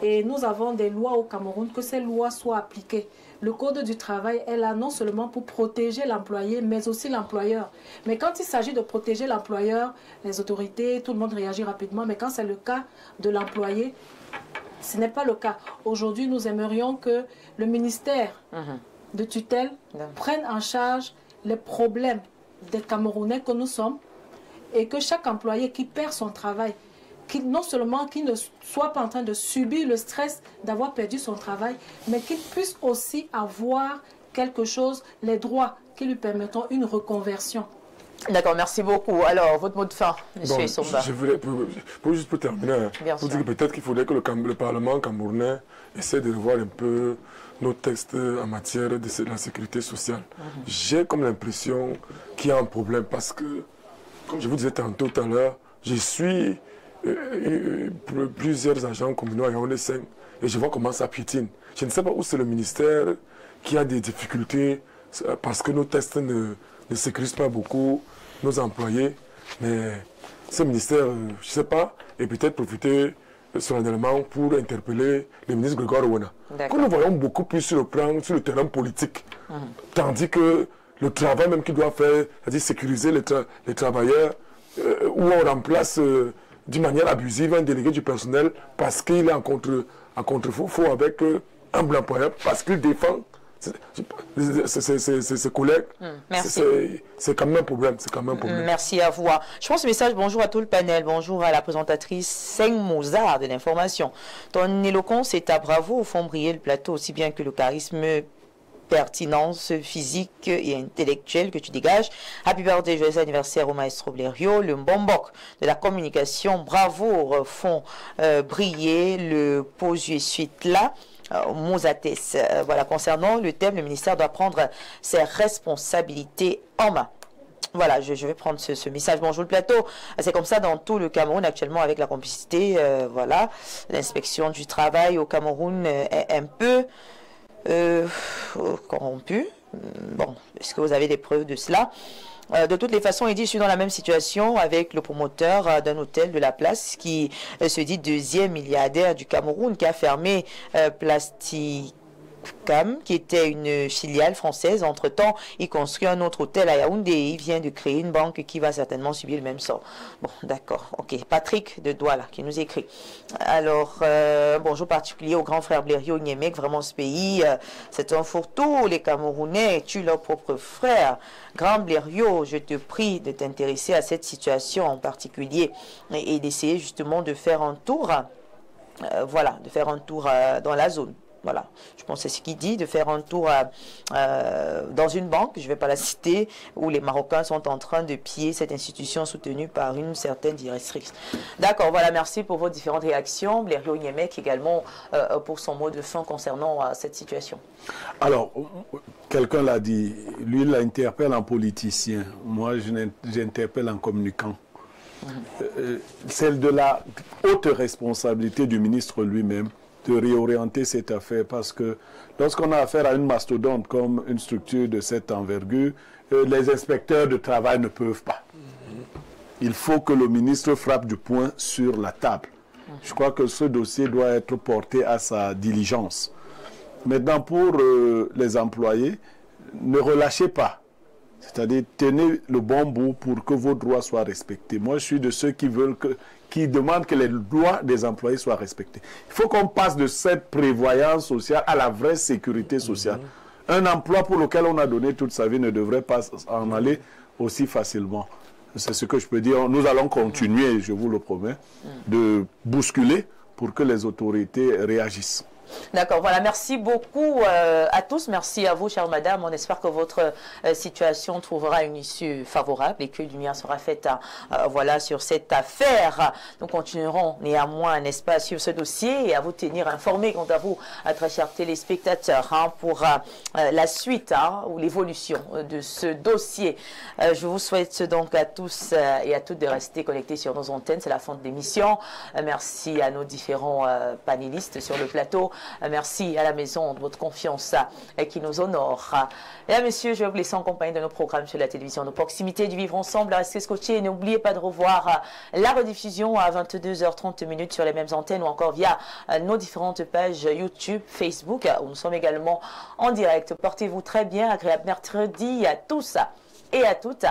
Et nous avons des lois au Cameroun, que ces lois soient appliquées. Le Code du travail est là non seulement pour protéger l'employé, mais aussi l'employeur. Mais quand il s'agit de protéger l'employeur, les autorités, tout le monde réagit rapidement. Mais quand c'est le cas de l'employé, ce n'est pas le cas. Aujourd'hui, nous aimerions que le ministère de tutelle prenne en charge les problèmes des Camerounais que nous sommes et que chaque employé qui perd son travail, non seulement qu'il ne soit pas en train de subir le stress d'avoir perdu son travail, mais qu'il puisse aussi avoir quelque chose, les droits qui lui permettront une reconversion. D'accord, merci beaucoup. Alors, votre mot de fin, M. Somba. Je voulais, juste pour terminer, pour dire que peut-être qu'il faudrait que le Parlement camerounais essaie de revoir un peu nos textes en matière de la sécurité sociale. J'ai comme l'impression qu'il y a un problème parce que, comme je vous disais tantôt tout à l'heure, je suis plusieurs agents communaux à Yaoundé 5 et je vois comment ça piétine. Je ne sais pas où c'est le ministère qui a des difficultés parce que nos tests ne sécurisent pas beaucoup nos employés, mais ce ministère, je ne sais pas, et peut-être profiter solennellement pour interpeller le ministre Grégoire Ouena. Que nous voyons beaucoup plus sur le terrain politique, tandis que le travail même qu'il doit faire, c'est-à-dire sécuriser les travailleurs, où on remplace d'une manière abusive un délégué du personnel parce qu'il est en contre-faux avec un blanc employeur, parce qu'il défend ses collègues. C'est quand même un problème. Merci à vous. Je pense ce message, bonjour à tout le panel, bonjour à la présentatrice Seng Mozart de l'information. Ton éloquence est à bravo, au fond briller le plateau aussi bien que le charisme, pertinence physique et intellectuelle que tu dégages. Happy birthday, joyeux anniversaire au maestro Blériot, le Mbombok de la communication. Bravo, font briller le Posu suite là. Mozates. Voilà, concernant le thème, le ministère doit prendre ses responsabilités en main. Voilà, je vais prendre ce message. Bonjour le plateau. C'est comme ça dans tout le Cameroun actuellement avec la complicité. Voilà, l'inspection du travail au Cameroun est un peu corrompu. Bon, est-ce que vous avez des preuves de cela? De toutes les façons, il dit, je suis dans la même situation avec le promoteur d'un hôtel de la place qui se dit deuxième milliardaire du Cameroun, qui a fermé Plasticam, qui était une filiale française. Entre-temps, il construit un autre hôtel à Yaoundé et il vient de créer une banque qui va certainement subir le même sort. Bon, d'accord. Ok. Patrick de Douala qui nous écrit. Alors, bonjour particulier au grand frère Blériot Niémec. Vraiment, ce pays, c'est un fourre-tout. Les Camerounais tuent leurs propres frères. Grand Blériot, je te prie de t'intéresser à cette situation en particulier et d'essayer justement de faire un tour, voilà, de faire un tour dans la zone. Voilà, je pense que c'est ce qu'il dit, de faire un tour dans une banque, je ne vais pas la citer, où les Marocains sont en train de piller cette institution soutenue par une certaine directrice. D'accord, voilà, merci pour vos différentes réactions. Blériot Niémec également pour son mot de fin concernant cette situation. Alors, quelqu'un l'a dit, lui il l'interpelle en politicien, moi j'interpelle en communicant. Celle de la haute responsabilité du ministre lui-même de réorienter cette affaire, parce que lorsqu'on a affaire à une mastodonte comme une structure de cette envergure, les inspecteurs de travail ne peuvent pas. Il faut que le ministre frappe du poing sur la table. Je crois que ce dossier doit être porté à sa diligence. Maintenant, pour les employés, ne relâchez pas. C'est-à-dire, tenez le bon bout pour que vos droits soient respectés. Moi, je suis de ceux qui demandent que les droits des employés soient respectés. Il faut qu'on passe de cette prévoyance sociale à la vraie sécurité sociale. Un emploi pour lequel on a donné toute sa vie ne devrait pas en aller aussi facilement. C'est ce que je peux dire. Nous allons continuer, je vous le promets, de bousculer pour que les autorités réagissent. D'accord, voilà, merci beaucoup à tous, merci à vous, chère madame. On espère que votre situation trouvera une issue favorable et que lumière sera faite voilà, sur cette affaire. Nous continuerons néanmoins, n'est-ce pas, sur ce dossier et à vous tenir informés quant à vous, très chers téléspectateurs, hein, pour la suite ou l'évolution de ce dossier. Je vous souhaite donc à tous et à toutes de rester connectés sur nos antennes. C'est la fin de l'émission. Merci à nos différents panélistes sur le plateau. Merci à la maison de votre confiance qui nous honore. Mesdames, messieurs, je vais vous laisser en compagnie de nos programmes sur la télévision de proximité du Vivre Ensemble. Restez scotchés et n'oubliez pas de revoir la rediffusion à 22h30 sur les mêmes antennes ou encore via nos différentes pages YouTube, Facebook, où nous sommes également en direct. Portez-vous très bien, agréable mercredi à tous et à toutes.